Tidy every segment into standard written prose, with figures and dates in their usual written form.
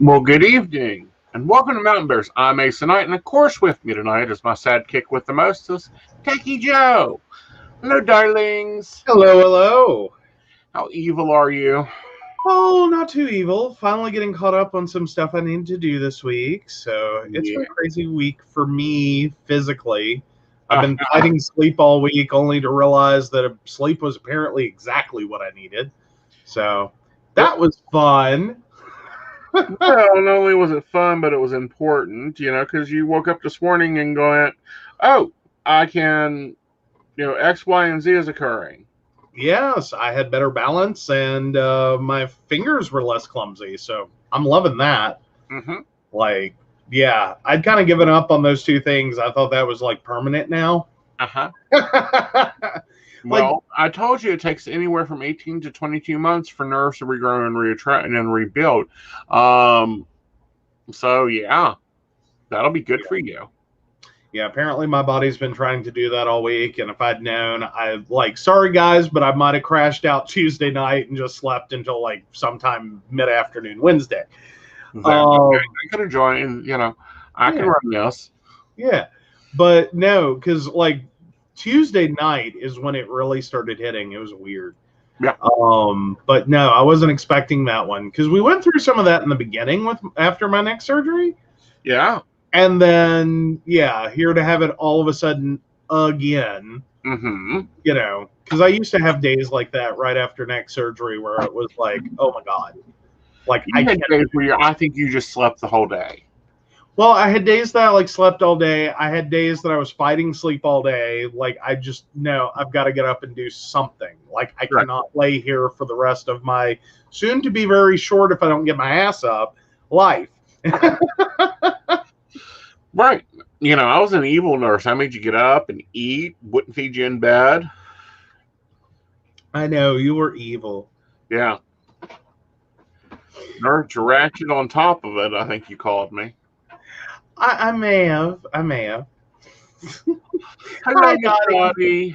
Well, good evening, and welcome to Mountain Bears. I'm Aeson Knight, and of course with me tonight is my sidekick with the mostest, Techy Joe. Hello, darlings. Hello, hello. How evil are you? Oh, not too evil. Finally getting caught up on some stuff I need to do this week. So it's been a crazy week for me physically. I've been fighting sleep all week, only to realize that sleep was apparently exactly what I needed. So that was fun. Well, not only was it fun, but it was important, because you woke up this morning and going, oh, I can, X, Y, and Z is occurring. Yes, I had better balance, and my fingers were less clumsy, so I'm loving that. Mm-hmm. Yeah, I'd kind of given up on those two things. I thought that was, permanent now. Well, I told you it takes anywhere from 18 to 22 months for nerves to regrow and rebuild. So, yeah, that'll be good for you. Yeah, apparently my body's been trying to do that all week, and if I'd known, sorry guys, but I might have crashed out Tuesday night and just slept until sometime mid-afternoon Wednesday. I could have joined, I can run this. Yeah, but no, because Tuesday night is when it really started hitting. It was weird. Yeah. But no, I wasn't expecting that one because we went through some of that in the beginning after my neck surgery. Yeah. And then, here to have it all of a sudden again, because I used to have days like that right after neck surgery where it was oh my God. I had days where I think you just slept the whole day. Well, I had days that I slept all day. I had days that I was fighting sleep all day. I just know I've got to get up and do something. I cannot lay here for the rest of my soon to be very short, if I don't get my ass up, life. Right. I was an evil nurse. I made you get up and eat, wouldn't feed you in bed. I know, you were evil. Yeah. Nurse ratchet on top of it, I think you called me. I may have. Hello, everybody.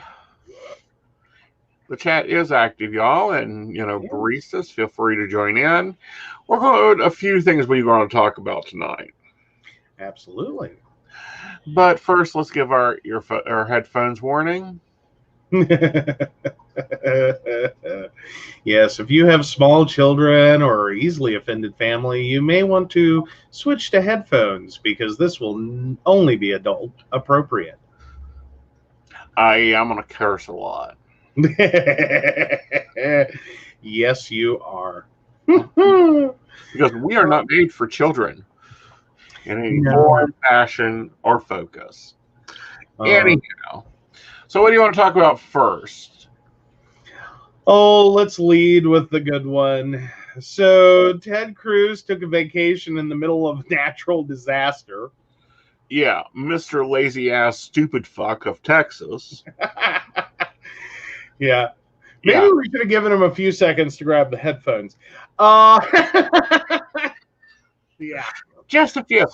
The chat is active, y'all, and baristas, feel free to join in. We're going to a few things we're going to talk about tonight. Absolutely. But first, let's give our headphones warning. Yes, if you have small children or easily offended family, you may want to switch to headphones because this will only be adult appropriate. I'm going to curse a lot. Yes, you are. Because we are not made for children in any form, fashion, or focus. Anyhow, so what do you want to talk about first? Oh, let's lead with the good one. So Ted Cruz took a vacation in the middle of natural disaster. Yeah, Mr. Lazy Ass Stupid Fuck of Texas. Yeah. Maybe we should have given him a few seconds to grab the headphones. Yeah, just a few.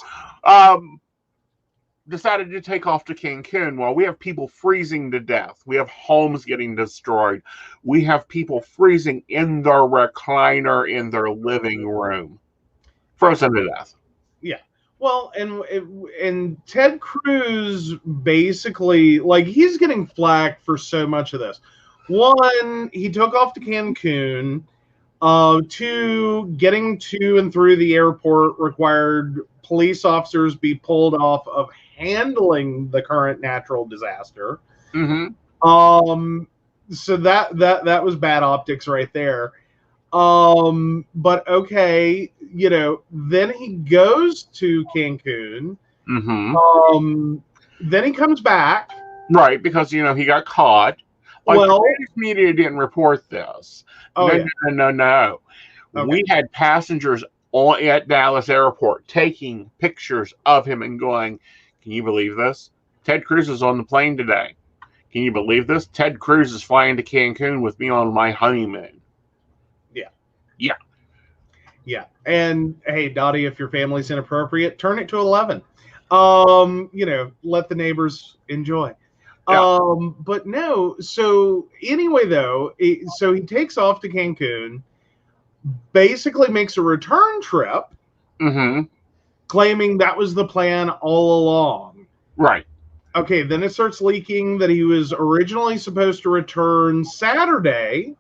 Decided to take off to Cancun while we have people freezing to death. We have homes getting destroyed. We have people freezing in their recliner in their living room. Frozen to death. Yeah. Well, and Ted Cruz basically, he's getting flack for so much of this. One, he took off to Cancun. Two, getting to and through the airport required police officers be pulled off of handling the current natural disaster. So that was bad optics right there. But okay, then he goes to Cancun. Then he comes back. Right, because he got caught. Like, the British media didn't report this. No. Okay. We had passengers at Dallas Airport taking pictures of him and going, "Can you believe this? Ted Cruz is on the plane today. Can you believe this? Ted Cruz is flying to Cancun with me on my honeymoon." Yeah. And hey, Dottie, if your family's inappropriate, turn it to 11. Let the neighbors enjoy. Yeah. But no. So anyway, though, so he takes off to Cancun, basically makes a return trip, claiming that was the plan all along. Right. Okay. Then it starts leaking that he was originally supposed to return Saturday,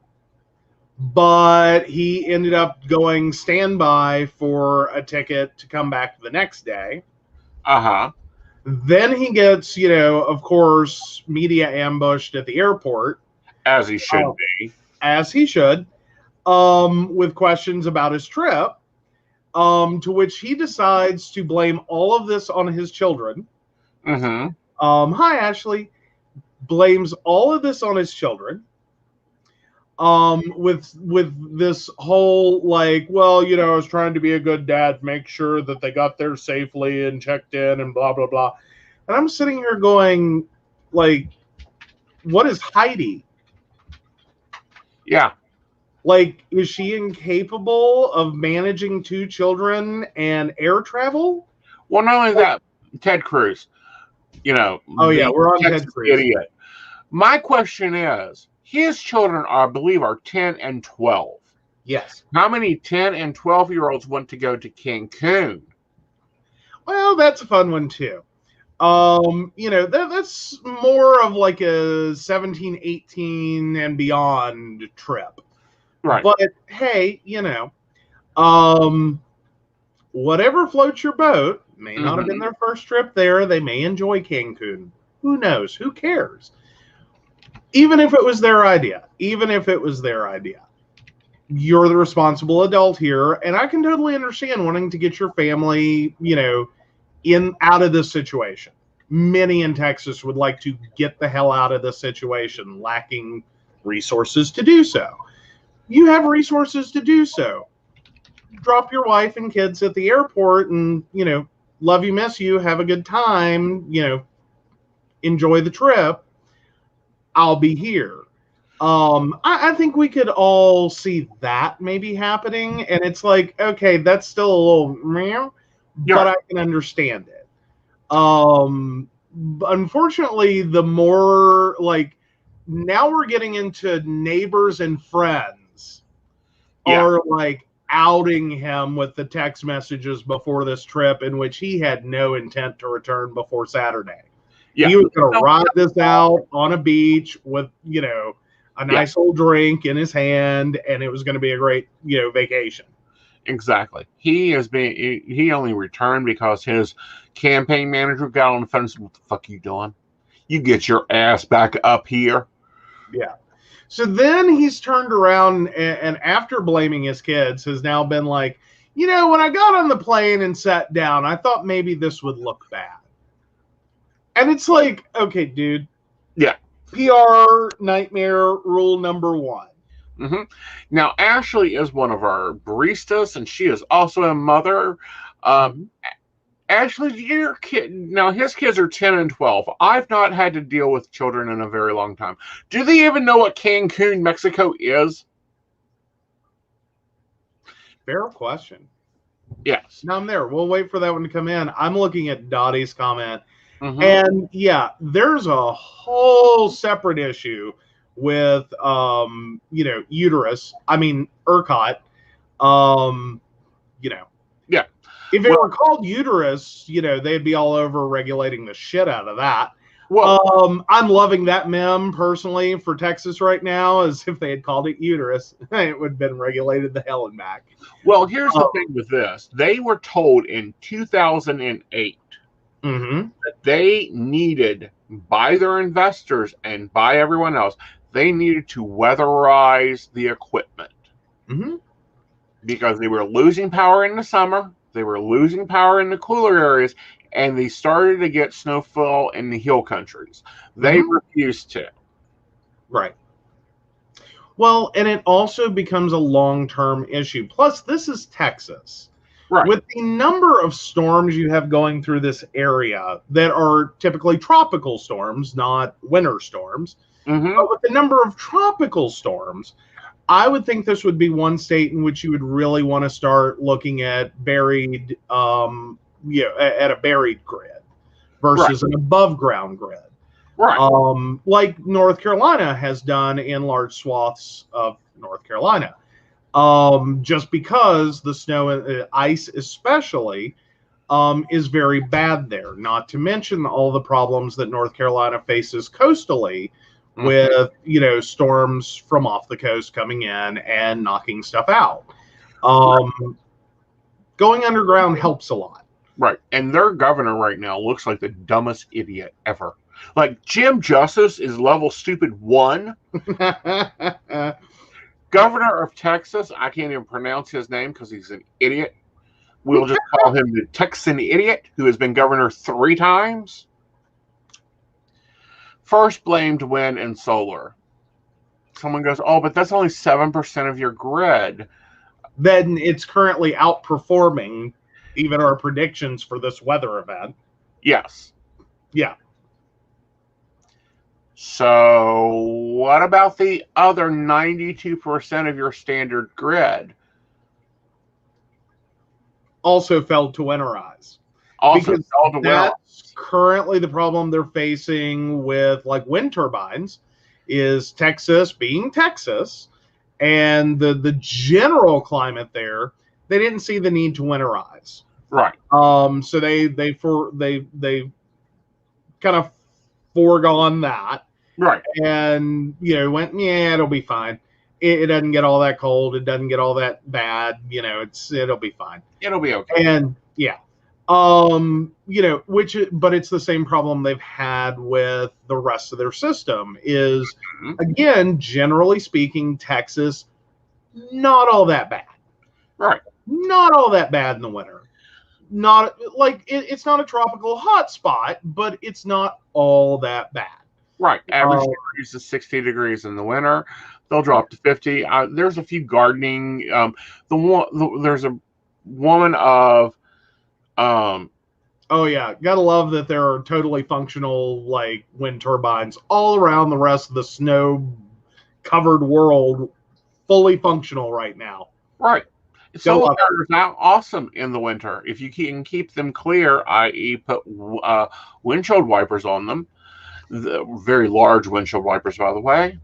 but he ended up going standby for a ticket to come back the next day. Then he gets, of course, media ambushed at the airport. As he should be. As he should. With questions about his trip. To which he decides to blame all of this on his children. Hi, Ashley. Blames all of this on his children. With this whole, like, well, I was trying to be a good dad, make sure that they got there safely and checked in and blah, blah, blah. And I'm sitting here going, like, what is Heidi? Yeah. Like, is she incapable of managing 2 children and air travel? Well, not only that, Ted Cruz, Oh, yeah, we're on Ted Cruz. Idiot. My question is, his children, I believe, are 10 and 12. Yes. How many 10 and 12-year-olds want to go to Cancun? Well, that's a fun one, too. That's more of like a 17, 18 and beyond trip. Right. But, hey, whatever floats your boat, may not have been their first trip there. They may enjoy Cancun. Who knows? Who cares? Even if it was their idea, you're the responsible adult here. And I can totally understand wanting to get your family, out of this situation. Many in Texas would like to get the hell out of this situation, lacking resources to do so. You have resources to do so. Drop your wife and kids at the airport and, love you, miss you, have a good time, enjoy the trip. I'll be here. I think we could all see that maybe happening, and it's like, okay, that's still a little meow, but I can understand it. Unfortunately, the more, like, now we're getting into neighbors and friends are like outing him with the text messages before this trip in which he had no intent to return before Saturday. Yeah. He was going to ride this out on a beach with, a nice old drink in his hand, and it was going to be a great, vacation. Exactly. He only returned because his campaign manager got on the phone and said, "What the fuck are you doing? You get your ass back up here." Yeah. So then he's turned around and after blaming his kids has now been like, when I got on the plane and sat down, I thought maybe this would look bad. And it's like, okay, dude. Yeah. PR nightmare rule number 1. Now, Ashley is one of our baristas, and she is also a mother. Ashley, your kid, now his kids are 10 and 12. I've not had to deal with children in a very long time. Do they even know what Cancun, Mexico is? Fair question. Yes. Now I'm there. We'll wait for that one to come in. I'm looking at Dottie's comment. And there's a whole separate issue with, uterus. I mean, ERCOT. If it were called uterus, they'd be all over regulating the shit out of that. Well, I'm loving that meme personally for Texas right now, as if they had called it uterus, it would have been regulated the hell and back. well, here's the thing with this. They were told in 2008 that they needed, by their investors and by everyone else, they needed to weatherize the equipment. Because they were losing power in the summer, they were losing power in the cooler areas, and they started to get snowfall in the hill countries. They refused to. Right. Well, and it also becomes a long-term issue. Plus, this is Texas. Right. With the number of storms you have going through this area that are typically tropical storms, not winter storms, but with the number of tropical storms, I would think this would be one state in which you would really want to start looking at buried, at a buried grid versus an above ground grid. Right. Like North Carolina has done in large swaths of North Carolina. Just because the snow and ice especially is very bad there, not to mention all the problems that North Carolina faces coastally with, storms from off the coast coming in and knocking stuff out. Going underground helps a lot. Right. And their governor right now looks like the dumbest idiot ever. Like, Jim Justice is level stupid 1. Governor of Texas, I can't even pronounce his name because he's an idiot. We'll just call him the Texan idiot, who has been governor 3 times. First blamed wind and solar. Someone goes, oh, but that's only 7% of your grid. Then it's currently outperforming even our predictions for this weather event. Yes. Yeah. So what about the other 92% of your standard grid? Also failed to winterize. Because that's currently the problem they're facing with like wind turbines is Texas being Texas, and the general climate there, they didn't see the need to winterize. Right. So they kind of foregone that. Right. And went, yeah, it'll be fine. It doesn't get all that cold. It doesn't get all that bad. It'll be fine. It'll be okay. And yeah. But it's the same problem they've had with the rest of their system is, again, generally speaking, Texas, not all that bad. Right. Not all that bad in the winter. Not like it's not a tropical hot spot, but it's not all that bad. Right. Average degrees is 60 degrees in the winter. They'll drop to 50. There's a few gardening. There's a woman of oh yeah, gotta love that there are totally functional like wind turbines all around the rest of the snow-covered world, fully functional right now. Right. Solar are now awesome in the winter if you can keep them clear, i.e., put windshield wipers on them. The very large windshield wipers, by the way.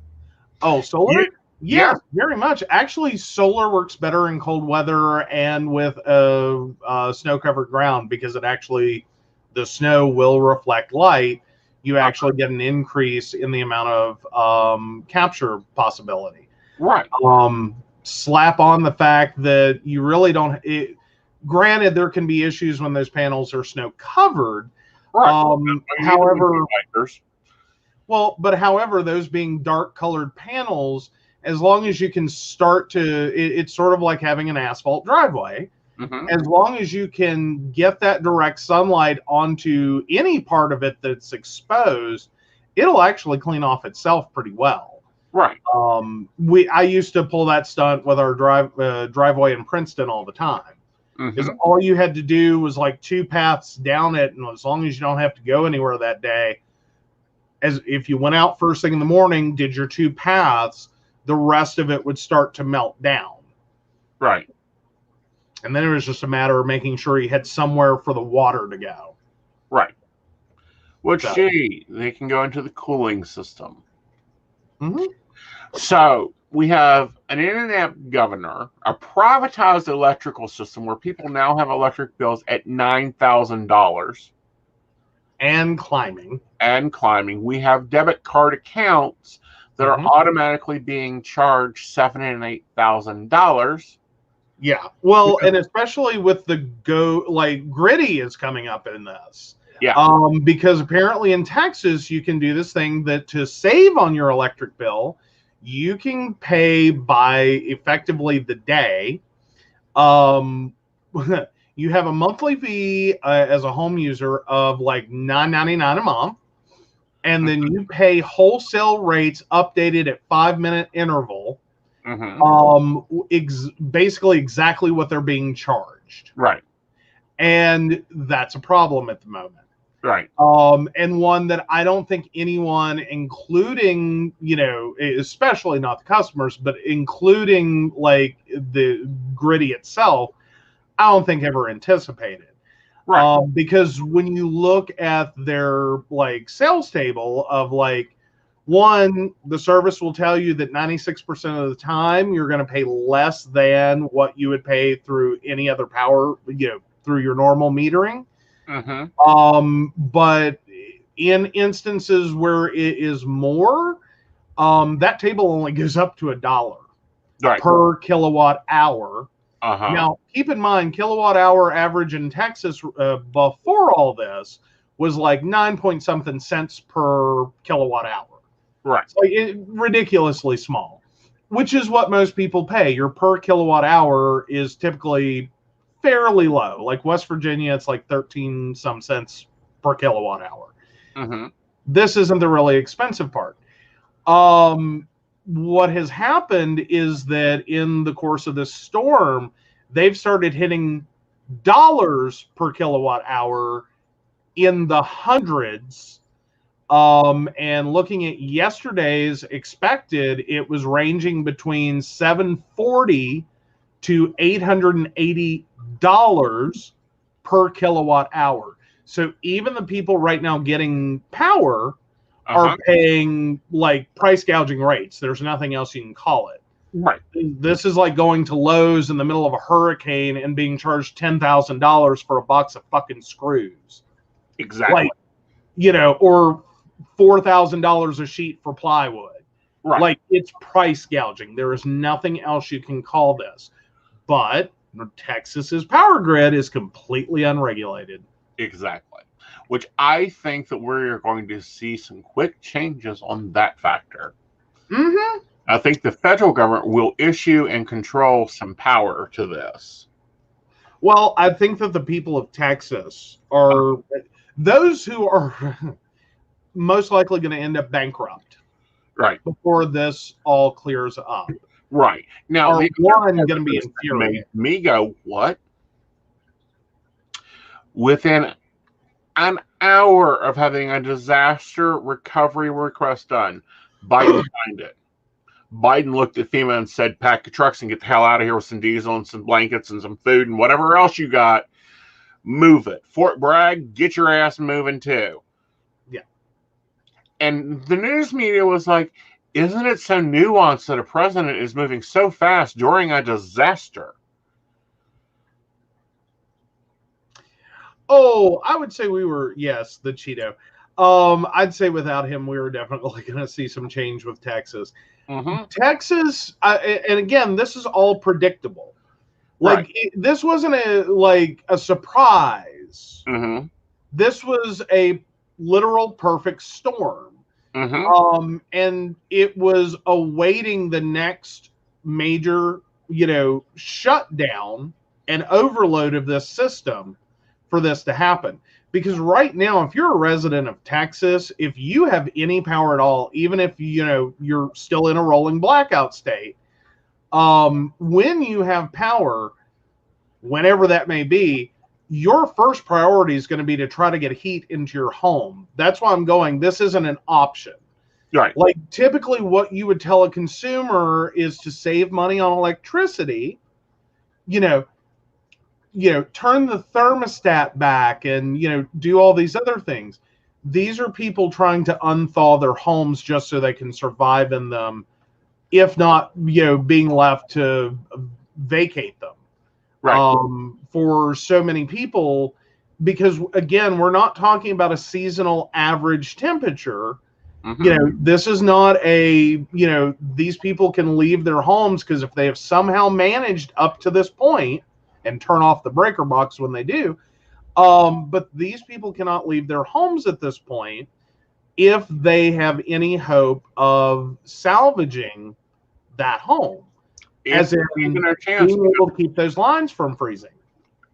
Oh, solar? Yeah, very much. Actually, solar works better in cold weather and with snow-covered ground because the snow will reflect light. You actually get an increase in the amount of capture possibility. Right. Slap on the fact that you really don't. Granted, there can be issues when those panels are snow-covered. Right. However, those being dark-colored panels, as long as you can start to, it's sort of like having an asphalt driveway. As long as you can get that direct sunlight onto any part of it that's exposed, it'll actually clean off itself pretty well. Right. I used to pull that stunt with our driveway in Princeton all the time. Because all you had to do was like 2 paths down it, and as long as you don't have to go anywhere that day, as if you went out first thing in the morning, did your 2 paths, the rest of it would start to melt down. Right. And then it was just a matter of making sure you had somewhere for the water to go. Right. Which, they can go into the cooling system. So we have an internet governor, a privatized electrical system where people now have electric bills at $9,000. And climbing. We have debit card accounts that are automatically being charged $7,000 and $8,000. Yeah. Well, and especially with the Gritty is coming up in this. Yeah. Because apparently in Texas, you can do this thing that to save on your electric bill, you can pay by effectively the day. You have a monthly fee as a home user of like $9.99 a month. And then you pay wholesale rates updated at 5-minute interval. Basically exactly what they're being charged. Right. And that's a problem at the moment. Right. And one that I don't think anyone, including, especially not the customers, but including like the Gritty itself, I don't think ever anticipated. Right. Because when you look at their like sales table of like, one, the service will tell you that 96% of the time you're going to pay less than what you would pay through any other power, through your normal metering. But in instances where it is more, that table only goes up to $1 per kilowatt hour. Now, keep in mind, kilowatt hour average in Texas before all this was like 9 cents per kilowatt hour. Right. Like ridiculously small, which is what most people pay. Your per kilowatt hour is typically fairly low. Like West Virginia, it's like 13 some cents per kilowatt hour. This isn't the really expensive part. What has happened is that in the course of this storm, they've started hitting dollars per kilowatt hour in the hundreds. And looking at yesterday's expected, it was ranging between $740 to $880 per kilowatt hour. So even the people right now getting power are paying like price gouging rates. There's nothing else you can call it. Right. This is like going to Lowe's in the middle of a hurricane and being charged $10,000 for a box of fucking screws. Exactly. Like, or $4,000 a sheet for plywood. Right. Like, it's price gouging. There is nothing else you can call this. But Texas's power grid is completely unregulated. Exactly. Which I think that we're going to see some quick changes on that factor. I think the federal government will issue and control some power to this. Well, I think that the people of Texas are those who are most likely going to end up bankrupt. Right. Before this all clears up. Right. Now, are one going to be infuriated. Me go, what? Within an hour of having a disaster recovery request done, Biden signed it. Biden looked at FEMA and said, pack your trucks and get the hell out of here with some diesel and some blankets and some food and whatever else you got. Move it. Fort Bragg, get your ass moving too. Yeah. And the news media was like, isn't it so nuanced that a president is moving so fast during a disaster? Oh, I would say we were, yes, the Cheeto. I'd say without him, we were definitely going to see some change with Texas. Texas, and again, this is all predictable. Like, this wasn't a surprise. This was a literal perfect storm. And it was awaiting the next major, shutdown and overload of this system for this to happen. Because right now, if you're a resident of Texas, if you have any power at all, even if you're still in a rolling blackout state, when you have power, whenever that may be, your first priority is going to be to try to get heat into your home. That's why I'm going, this isn't an option. Right. Like, typically what you would tell a consumer is to save money on electricity, turn the thermostat back and, do all these other things. These are people trying to unthaw their homes just so they can survive in them, if not, being left to vacate them. Right. For so many people, because again, we're not talking about a seasonal average temperature. Mm-hmm. This is not a, these people can leave their homes because if they have somehow managed up to this point and turn off the breaker box when they do, but these people cannot leave their homes at this point if they have any hope of salvaging that home, as in even a chance. being able to keep those lines from freezing.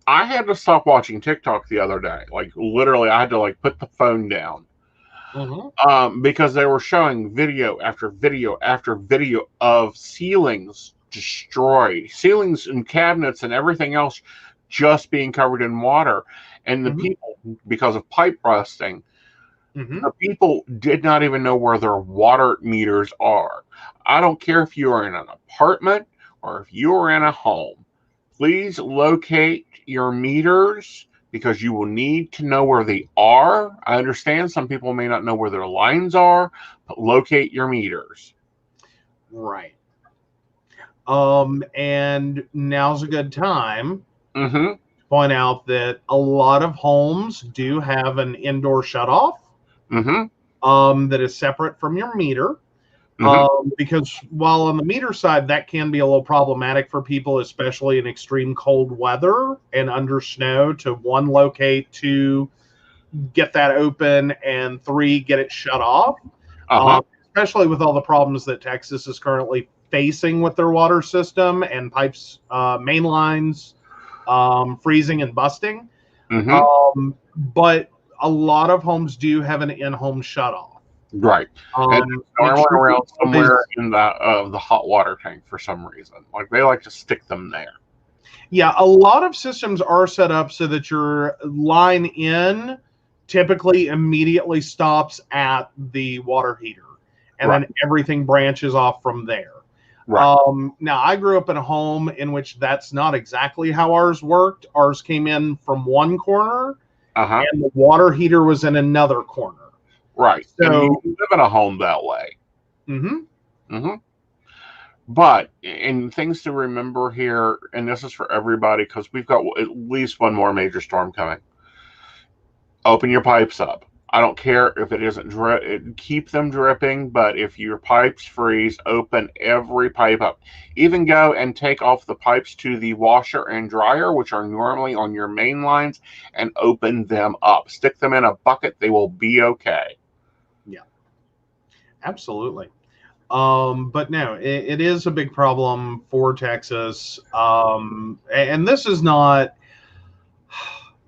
I had to stop watching TikTok the other day. Like literally, I had to put the phone down because they were showing video after video after video of ceilings destroyed, ceilings and cabinets and everything else just being covered in water, and the people, because of pipe rusting, the people did not even know where their water meters are. I don't care if you are in an apartment or if you are in a home. Please locate your meters because you will need to know where they are. I understand some people may not know where their lines are, but locate your meters. Right. And now's a good time to point out that a lot of homes do have an indoor shutoff that is separate from your meter. Because while on the meter side, that can be a little problematic for people, especially in extreme cold weather and under snow, to one, locate, two, get that open, and three, get it shut off. Especially with all the problems that Texas is currently facing with their water system and pipes, main lines freezing and busting. But a lot of homes do have an in-home shutoff. Right. And I went around somewhere in the hot water tank for some reason. Like they like to stick them there. Yeah, a lot of systems are set up so that your line in typically immediately stops at the water heater, and then everything branches off from there. Now, I grew up in a home in which that's not exactly how ours worked. Ours came in from one corner, and the water heater was in another corner. Right. So you live in a home that way. But, and things to remember here, and this is for everybody because we've got at least one more major storm coming. Open your pipes up. I don't care if it isn't keep them dripping, but if your pipes freeze, open every pipe up. Even go and take off the pipes to the washer and dryer, which are normally on your main lines, and open them up. Stick them in a bucket. They will be okay. Yeah, absolutely. But no, it is a big problem for Texas. And this is not,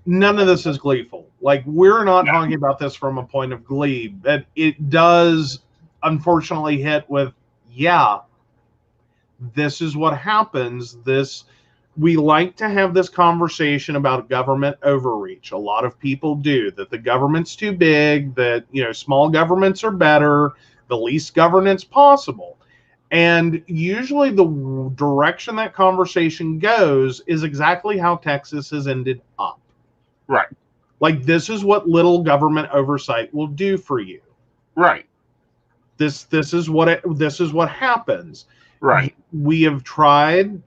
none of this is gleeful. Like, we're not talking about this from a point of glee, but it does unfortunately hit with, this is what happens. We like to have this conversation about government overreach. A lot of people do, that the government's too big, that, small governments are better, the least governance possible. And usually the direction that conversation goes is exactly how Texas has ended up. Right. Like, this is what little government oversight will do for you. Right. This is what happens. Right. We have tried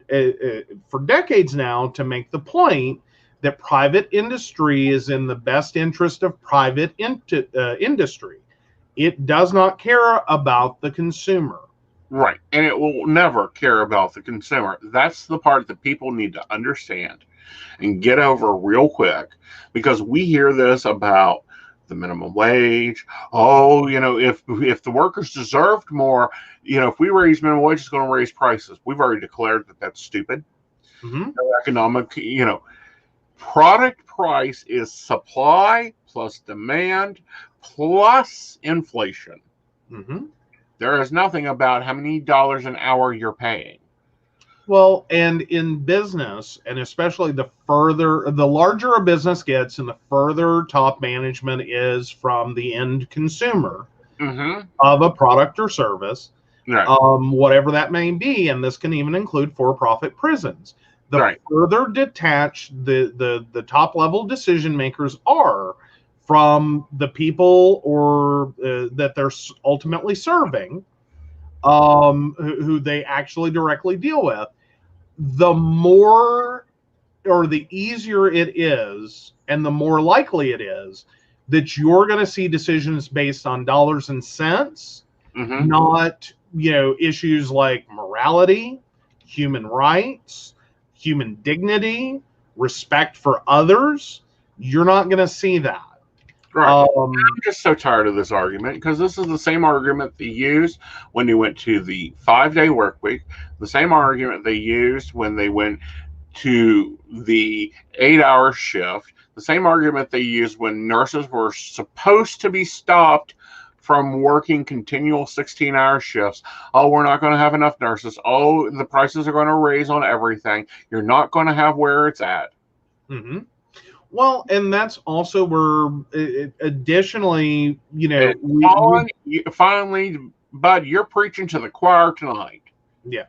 for decades now to make the point that private industry is in the best interest of private industry. It does not care about the consumer. Right. And it will never care about the consumer. That's the part that people need to understand and get over real quick, because we hear this about the minimum wage. Oh, if the workers deserved more, if we raise minimum wage, it's going to raise prices. We've already declared that that's stupid. No economic, product price is supply plus demand plus inflation. There is nothing about how many dollars an hour you're paying. Well, and in business, and especially the larger a business gets and the further top management is from the end consumer of a product or service, whatever that may be, and this can even include for-profit prisons. The further detached the top level decision makers are from the people or that they're ultimately serving, who they actually directly deal with, the more or the easier it is and the more likely it is that you're going to see decisions based on dollars and cents, not, issues like morality, human rights, human dignity, respect for others. You're not going to see that. Right. I'm just so tired of this argument, because this is the same argument they used when they went to the 5-day work week, the same argument they used when they went to the 8-hour shift, the same argument they used when nurses were supposed to be stopped from working continual 16-hour shifts. Oh, we're not going to have enough nurses. Oh, the prices are going to raise on everything. You're not going to have where it's at. Mm-hmm. Well, and that's also where, additionally, finally, Bud, you're preaching to the choir tonight. Yeah.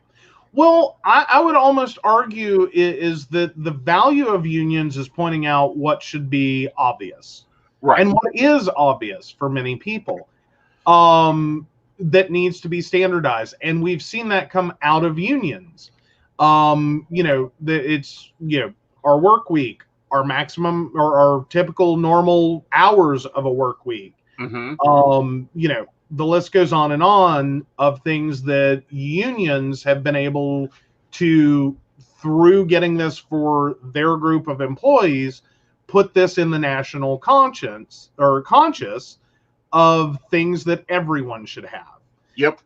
Well, I would almost argue is that the value of unions is pointing out what should be obvious. Right. And what is obvious for many people, that needs to be standardized. And we've seen that come out of unions. It's our work week, our maximum or our typical normal hours of a work week. The list goes on and on of things that unions have been able to, through getting this for their group of employees, put this in the national conscience or conscious of things that everyone should have. Yep.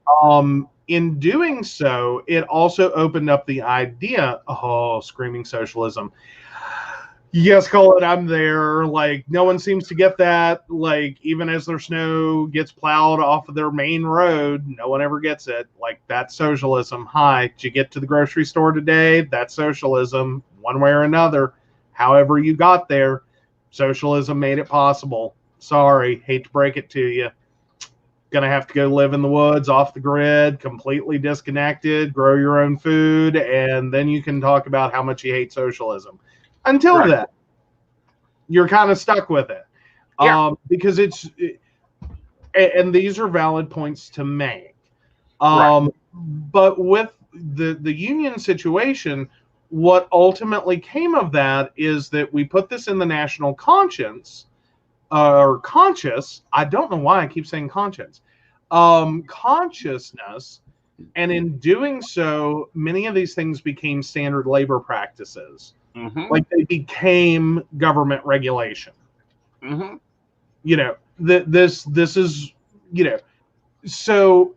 In doing so, it also opened up the idea, screaming socialism. Yes, Colin, I'm there. Like, no one seems to get that. Like, even as their snow gets plowed off of their main road, no one ever gets it. Like, that's socialism. Hi, did you get to the grocery store today? That's socialism, one way or another. However you got there, socialism made it possible. Sorry, hate to break it to you. Gonna have to go live in the woods, off the grid, completely disconnected, grow your own food, and then you can talk about how much you hate socialism. Until then, you're kind of stuck with it. Because and these are valid points to make. But with the union situation, what ultimately came of that is that we put this in the national conscience, or conscious. I don't know why I keep saying conscience. Consciousness. And in doing so, many of these things became standard labor practices. Like, they became government regulation. This is, so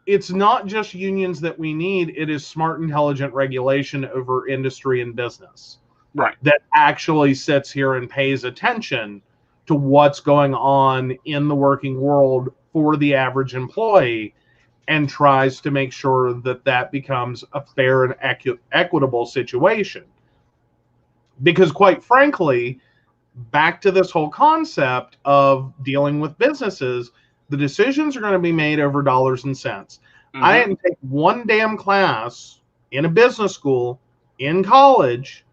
it's not just unions that we need. It is smart, intelligent regulation over industry and business. Right. That actually sits here and pays attention to what's going on in the working world for the average employee, and tries to make sure that that becomes a fair and equitable situation. Because, quite frankly, back to this whole concept of dealing with businesses, the decisions are going to be made over dollars and cents. I didn't take one damn class in a business school in college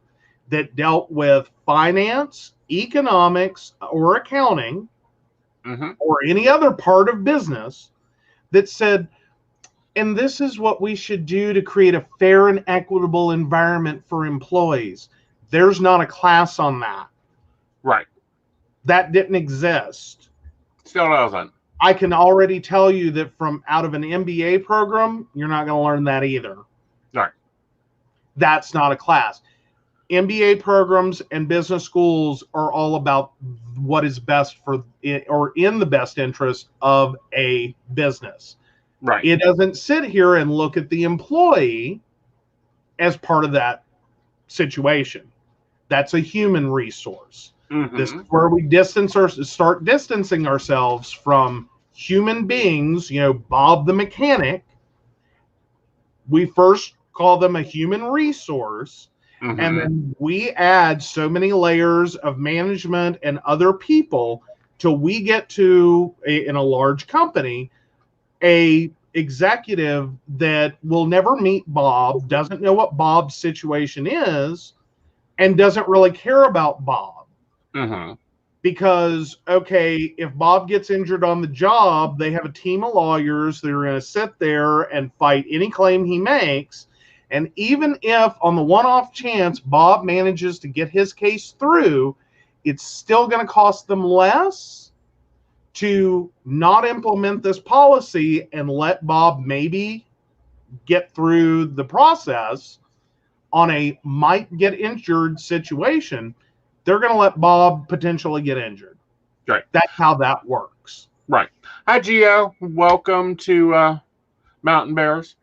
that dealt with finance, economics, or accounting, or any other part of business that said, and this is what we should do to create a fair and equitable environment for employees. There's not a class on that. Right. That didn't exist. Still doesn't. I can already tell you that from out of an MBA program, you're not going to learn that either. Right. That's not a class. MBA programs and business schools are all about what is best for, or in the best interest of a business. Right. It doesn't sit here and look at the employee as part of that situation. That's a human resource. This is where we start distancing ourselves from human beings. Bob the mechanic. We first call them a human resource, and then we add so many layers of management and other people till we get to, in a large company, a executive that will never meet Bob, doesn't know what Bob's situation is, and doesn't really care about Bob. Because, okay, if Bob gets injured on the job, they have a team of lawyers that are going to sit there and fight any claim he makes. And even if on the one-off chance Bob manages to get his case through, it's still going to cost them less to not implement this policy and let Bob maybe get through the process on a might get injured situation. They're going to let Bob potentially get injured. Right. That's how that works. Right. Hi, Gio. Welcome to Mountain Bears.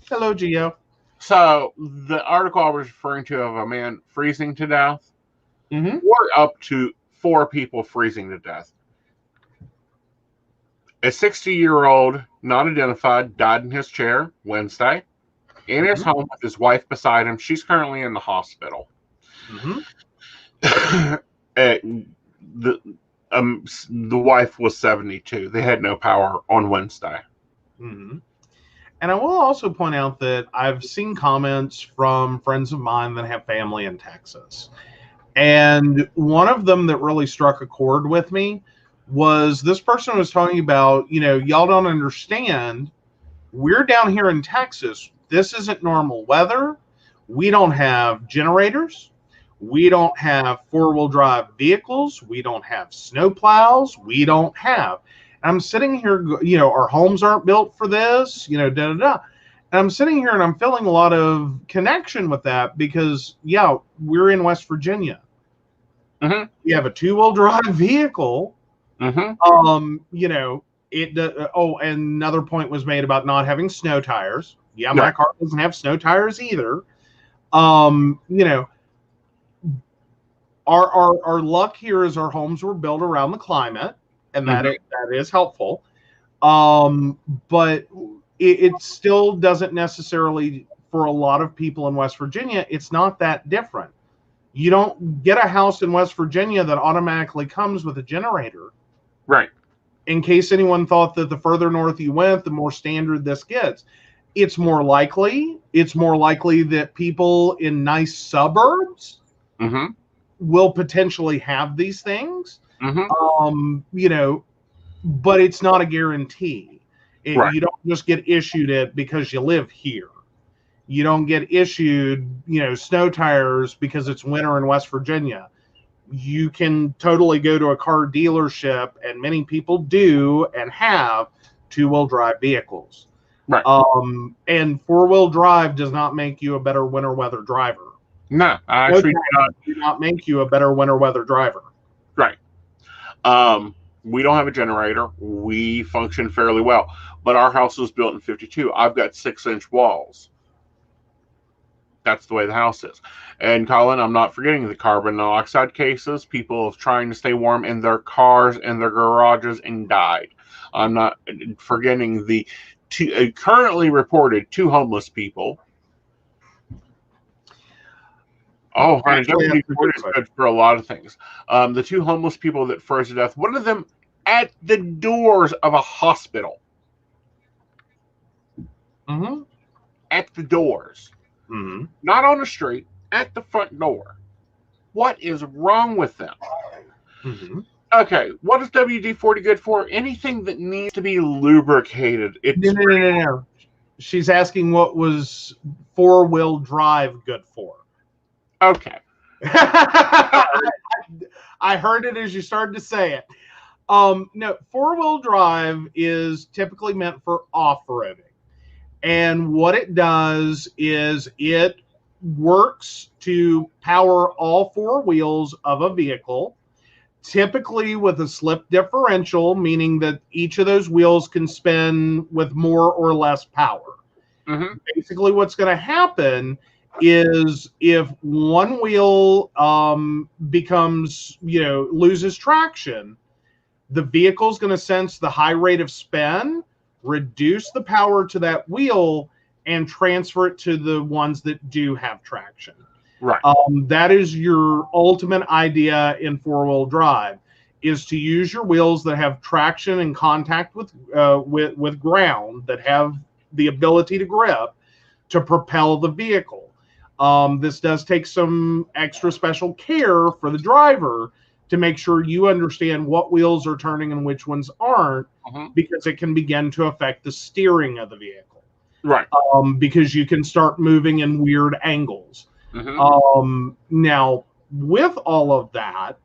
Hello, Gio. So the article I was referring to of a man freezing to death, Mm-hmm. we're up to 4 people freezing to death. A 60-year-old, not identified, died in his chair Wednesday in his home with his wife beside him. She's currently in the hospital. The wife was 72. They had no power on Wednesday. Mm-hmm. And I will also point out that I've seen comments from friends of mine that have family in Texas. And one of them that really struck a chord with me was this person was talking about, y'all don't understand. We're down here in Texas. This isn't normal weather. We don't have generators. We don't have 4-wheel drive vehicles. We don't have snow plows. We don't have. I'm sitting here, our homes aren't built for this, And I'm sitting here and I'm feeling a lot of connection with that because, we're in West Virginia. Mm-hmm. We have a 2-wheel drive vehicle. Mm-hmm. And another point was made about not having snow tires. Yeah, my car doesn't have snow tires either. Our luck here is our homes were built around the climate. And that is helpful. But it still doesn't necessarily, for a lot of people in West Virginia, it's not that different. You don't get a house in West Virginia that automatically comes with a generator. Right. In case anyone thought that the further north you went, the more standard this gets. It's more likely that people in nice suburbs will potentially have these things. But it's not a guarantee. You don't just get issued it because you live here. You don't get issued, snow tires because it's winter in West Virginia. You can totally go to a car dealership, and many people do and have 2-wheel drive vehicles. Right. And 4-wheel drive does not make you a better winter weather driver. No, actually do not make you a better winter weather driver. Right. We don't have a generator. We function fairly well. But our house was built in 52. I've got 6-inch walls. That's the way the house is. And Colin, I'm not forgetting the carbon monoxide cases. People trying to stay warm in their cars and their garages and died. I'm not forgetting the currently reported 2 homeless people. Oh, honey, WD-40 is good for a lot of things. The 2 homeless people that froze to death, one of them at the doors of a hospital. At the doors. Not on the street, at the front door. What is wrong with them? Okay, what is WD-40 good for? Anything that needs to be lubricated. No. She's asking what was 4-wheel drive good for. Okay. I heard it as you started to say it. No, 4-wheel drive is typically meant for off-roading. And what it does is it works to power all 4 wheels of a vehicle, typically with a slip differential, meaning that each of those wheels can spin with more or less power. Basically, what's going to happen is if one wheel loses traction, the vehicle's going to sense the high rate of spin, reduce the power to that wheel, and transfer it to the ones that do have traction. Right. That is your ultimate idea in 4-wheel drive, is to use your wheels that have traction and contact with ground, that have the ability to grip, to propel the vehicle. This does take some extra special care for the driver to make sure you understand what wheels are turning and which ones aren't, because it can begin to affect the steering of the vehicle. Right. Because you can start moving in weird angles. Now, with all of that,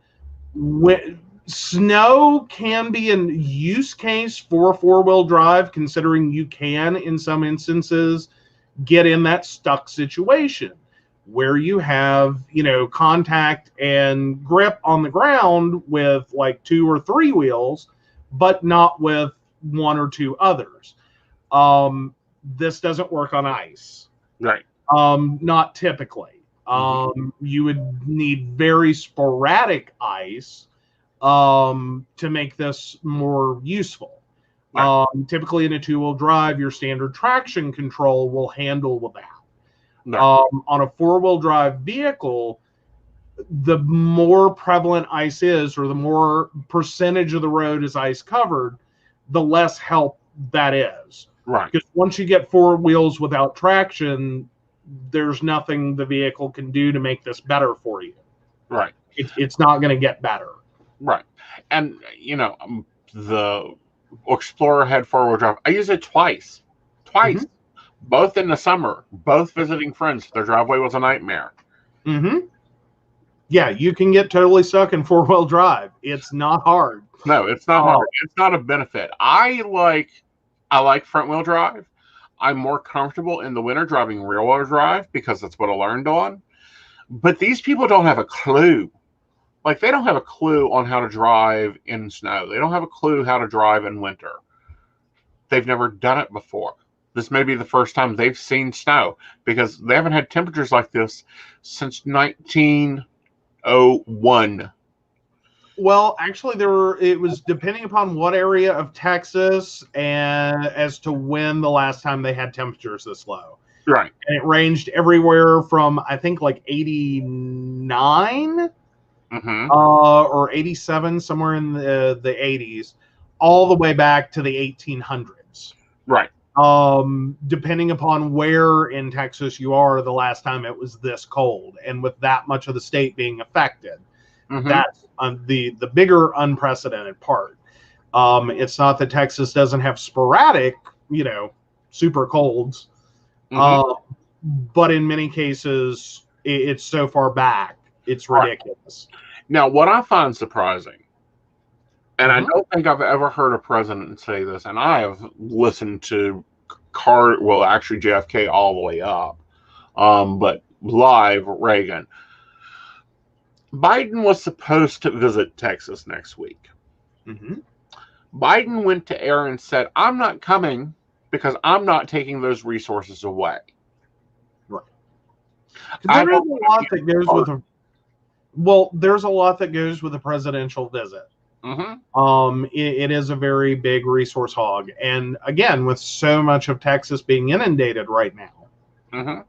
Snow can be a use case for four-wheel drive, considering you can, in some instances, get in that stuck situation where you have, contact and grip on the ground with like 2 or 3 wheels, but not with 1 or 2 others. This doesn't work on ice. Right. Not typically. You would need very sporadic ice to make this more useful. Right. Typically in a 2-wheel drive, your standard traction control will handle with that. Right. On a 4-wheel drive vehicle, the more prevalent ice is, or the more percentage of the road is ice covered, the less help that is. Right. Because once you get 4 wheels without traction, there's nothing the vehicle can do to make this better for you. Right. It's not going to get better. Right. And, the Explorer had 4-wheel drive. I used it twice. Mm-hmm. Both in the summer, both visiting friends. Their driveway was a nightmare. Mm-hmm. Yeah, you can get totally stuck in 4-wheel drive. It's not hard. No, it's not hard. It's not a benefit. I like front-wheel drive. I'm more comfortable in the winter driving rear-wheel drive because that's what I learned on. But these people don't have a clue. Like, they don't have a clue on how to drive in snow. They don't have a clue how to drive in winter. They've never done it before. This may be the first time they've seen snow because they haven't had temperatures like this since 1901. Well, actually, it was depending upon what area of Texas and as to when the last time they had temperatures this low. Right. And it ranged everywhere from, I think, like 89 or 87, somewhere in the 80s, all the way back to the 1800s. Right. Depending upon where in Texas you are, the last time it was this cold, and with that much of the state being affected, that's the bigger unprecedented part. It's not that Texas doesn't have sporadic, super colds, but in many cases it's so far back, it's ridiculous. Right. Now, what I find surprising, and I don't think I've ever heard a president say this, and I have listened to JFK all the way up, but live Reagan. Biden was supposed to visit Texas next week. Biden went to air and said, I'm not coming because I'm not taking those resources away. Right. There's a lot that goes with there's a lot that goes with a presidential visit. It is a very big resource hog. And again, with so much of Texas being inundated right now,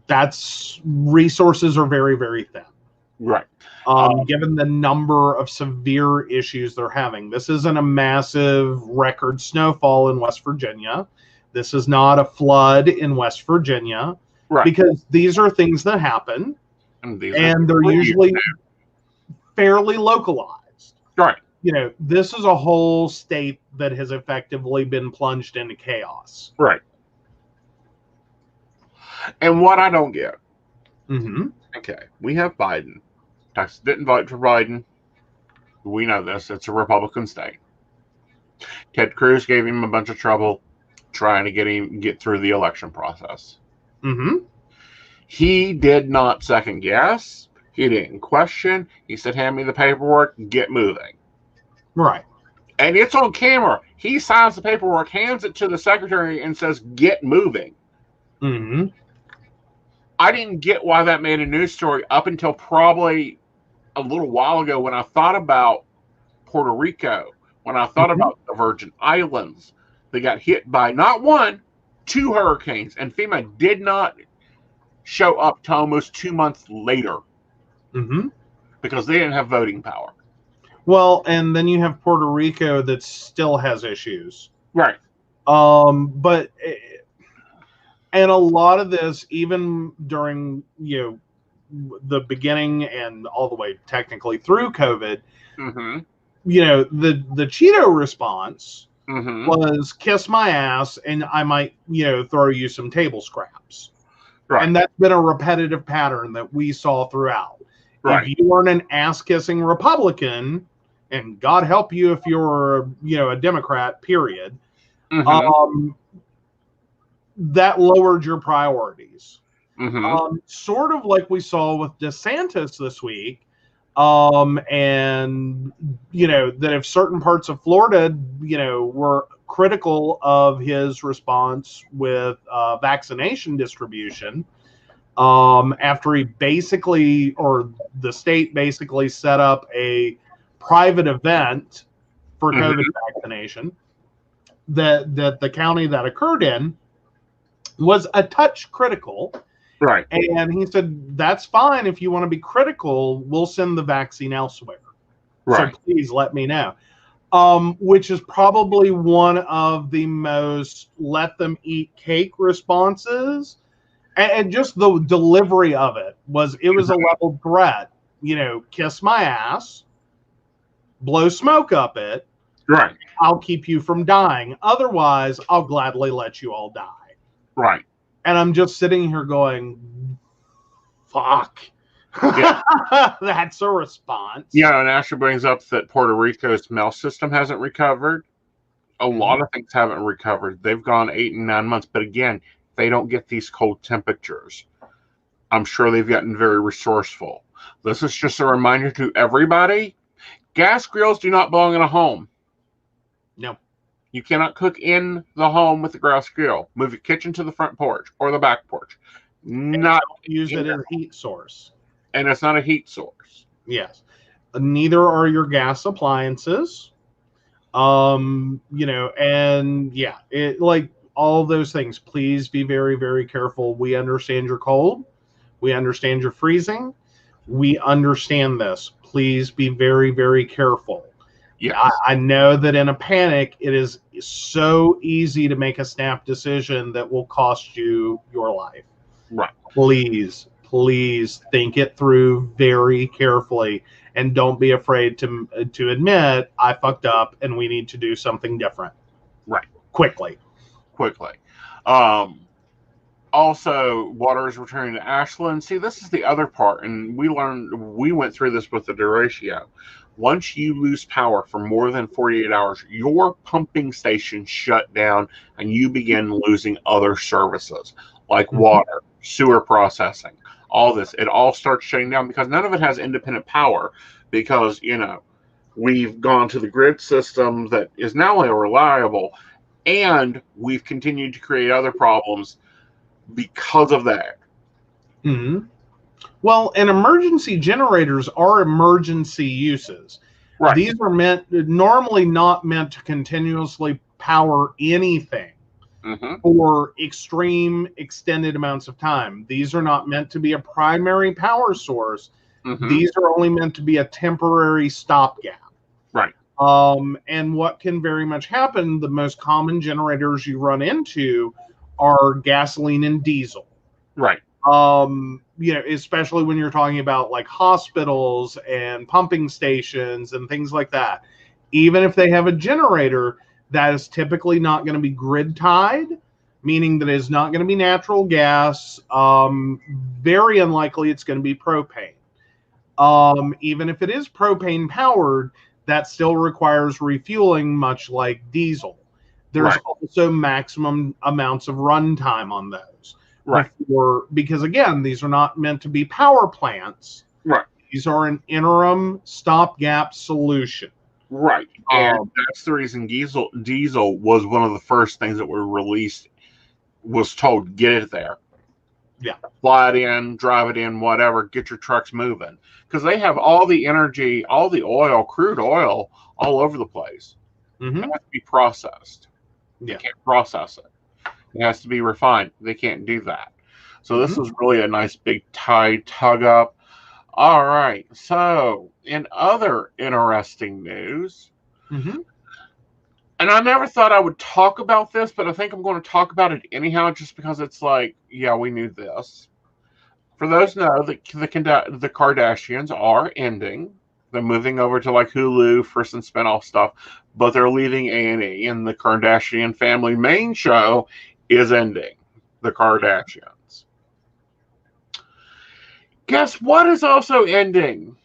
that's resources are very, very thin. Right. Given the number of severe issues they're having. This isn't a massive record snowfall in West Virginia. This is not a flood in West Virginia. Right. Because these are things that happen. And they're usually fairly localized. Right. This is a whole state that has effectively been plunged into chaos. Right. And what I don't get. Okay, we have Biden. Texas didn't vote for Biden. We know this. It's a Republican state. Ted Cruz gave him a bunch of trouble trying to get through the election process. He did not second guess. He didn't question. He said, hand me the paperwork, get moving. Right. And it's on camera. He signs the paperwork, hands it to the secretary, and says, get moving. I didn't get why that made a news story up until probably a little while ago when I thought about Puerto Rico, when I thought about the Virgin Islands. They got hit by not 1, 2 hurricanes, and FEMA did not show up till almost 2 months later because they didn't have voting power. Well, and then you have Puerto Rico that still has issues. Right. And a lot of this, even during, the beginning and all the way technically through COVID, the Cheeto response was kiss my ass and I might, throw you some table scraps. Right. And that's been a repetitive pattern that we saw throughout. Right. If you weren't an ass-kissing Republican, and God help you if you're, a Democrat, period, that lowered your priorities. Sort of like we saw with DeSantis this week, and that if certain parts of Florida, were critical of his response with vaccination distribution, after he basically, or the state basically set up a private event for COVID vaccination, that the county that occurred in was a touch critical. Right. And he said, that's fine. If you want to be critical, we'll send the vaccine elsewhere. Right. So please let me know. Which is probably one of the most let them eat cake responses. And just the delivery of it was a level threat. Kiss my ass, blow smoke up it. Right. I'll keep you from dying. Otherwise, I'll gladly let you all die. Right. And I'm just sitting here going, fuck. Yeah. That's a response. Yeah, and Asher brings up that Puerto Rico's mail system hasn't recovered. A lot of things haven't recovered. They've gone 8 and 9 months. But again, they don't get these cold temperatures. I'm sure they've gotten very resourceful. This is just a reminder to everybody. Gas grills do not belong in a home. No. You cannot cook in the home with the gas grill. Move your kitchen to the front porch or the back porch. Not use it as a heat source. And it's not a heat source. Yes. Neither are your gas appliances. And yeah, it like all those things. Please be very, very careful. We understand you're cold. We understand you're freezing. We understand this. Please be very, very careful. Yeah, I know that in a panic, it is so easy to make a snap decision that will cost you your life. Right. Please think it through very carefully, and don't be afraid to admit I fucked up and we need to do something different. Right. Quickly. Also, water is returning to Ashland. See, this is the other part, and we went through this with the derecho. Once you lose power for more than 48 hours, your pumping station shut down and you begin losing other services like water, sewer processing, all this. It all starts shutting down because none of it has independent power because, we've gone to the grid system that is not only reliable, and we've continued to create other problems because of that. Well, and emergency generators are emergency uses. Right. These are normally not meant to continuously power anything for extreme extended amounts of time. These are not meant to be a primary power source. These are only meant to be a temporary stopgap. Right. And what can very much happen, the most common generators you run into are gasoline and diesel. Right. Especially when you're talking about like hospitals and pumping stations and things like that. Even if they have a generator, that is typically not going to be grid tied, meaning that it's not going to be natural gas. Very unlikely it's going to be propane. Even if it is propane powered, that still requires refueling, much like diesel. There's also maximum amounts of runtime on those. Right. Because again, these are not meant to be power plants. Right. These are an interim stopgap solution. Right. And that's the reason diesel was one of the first things that were released, was told, get it there. Yeah. Fly it in, drive it in, whatever, get your trucks moving. Because they have all the energy, all the oil, crude oil, all over the place. It has to be processed. Yeah. They can't process it. It has to be refined. They can't do that. So this is really a nice big tug up. All right. So in other interesting news, and I never thought I would talk about this, but I think I'm going to talk about it anyhow, just because it's like, yeah, we knew this. For those who know, the Kardashians are ending. They're moving over to like Hulu for some spinoff stuff, but they're leaving A&E, and the Kardashian family main show is ending. The Kardashians. Guess what is also ending?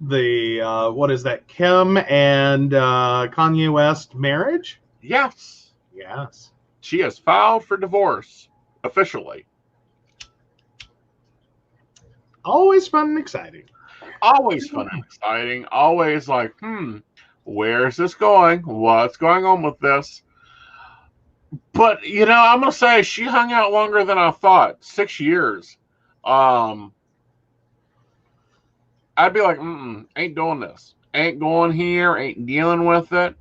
The what is that? Kim and Kanye West marriage? Yes. Yes. She has filed for divorce officially. Always fun and exciting. Always fun and exciting. Always like, where's this going? What's going on with this? But I'm gonna say she hung out longer than I thought. 6 years. I'd be like, ain't doing this. Ain't going here. Ain't dealing with it.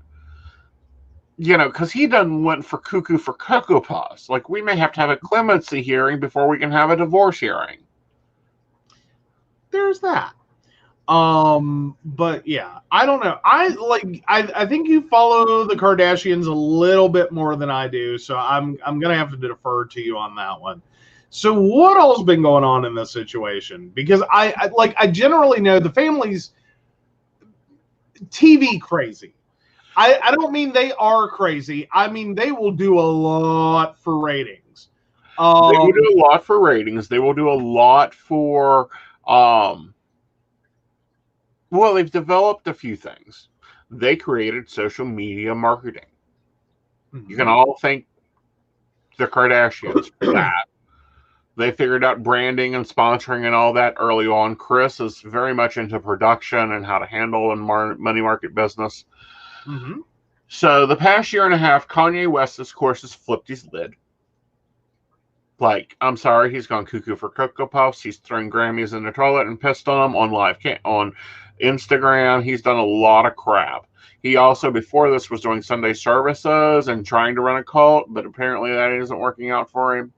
Because he done went for cuckoo for Cocoa Puffs. Like, we may have to have a clemency hearing before we can have a divorce hearing. There's that. But yeah, I don't know. I think you follow the Kardashians a little bit more than I do, so I'm gonna have to defer to you on that one. So what all's been going on in this situation? Because I generally know the family's TV crazy. I don't mean they are crazy. I mean they will do a lot for ratings. They will do a lot for ratings. They will do a lot for well, they've developed a few things. They created social media marketing. You can all thank the Kardashians for that. They figured out branding and sponsoring and all that early on. Chris is very much into production and how to handle and money market business. Mm-hmm. So the past year and a half, Kanye West, of course, has flipped his lid. Like, I'm sorry, he's gone cuckoo for Cocoa Puffs. He's thrown Grammys in the toilet and pissed on them on on Instagram. He's done a lot of crap. He also, before this, was doing Sunday services and trying to run a cult, but apparently that isn't working out for him.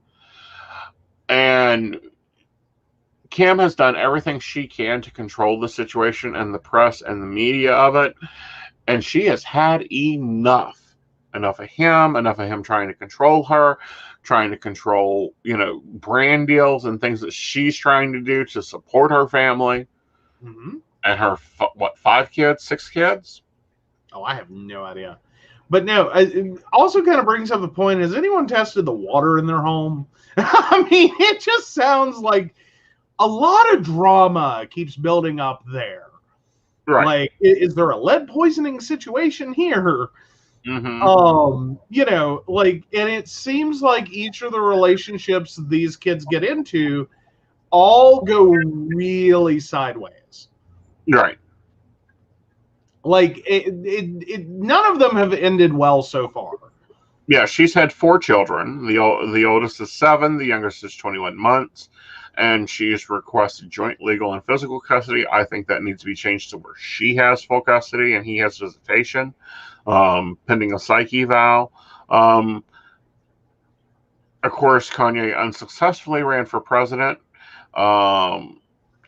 And Kim has done everything she can to control the situation and the press and the media of it. And she has had enough. Enough of him trying to control her, trying to control, brand deals and things that she's trying to do to support her family. Mm-hmm. And her, 5 kids, 6 kids? Oh, I have no idea. But no, it also kind of brings up the point, has anyone tested the water in their home? I mean, it just sounds like a lot of drama keeps building up there. Right. Like, is there a lead poisoning situation here? Mm-hmm. And it seems like each of the relationships these kids get into all go really sideways. Right. Like, none of them have ended well so far. Yeah, she's had 4 children. The oldest is 7, the youngest is 21 months, and she's requested joint legal and physical custody. I think that needs to be changed to where she has full custody and he has visitation, pending a psych eval. Of course, Kanye unsuccessfully ran for president.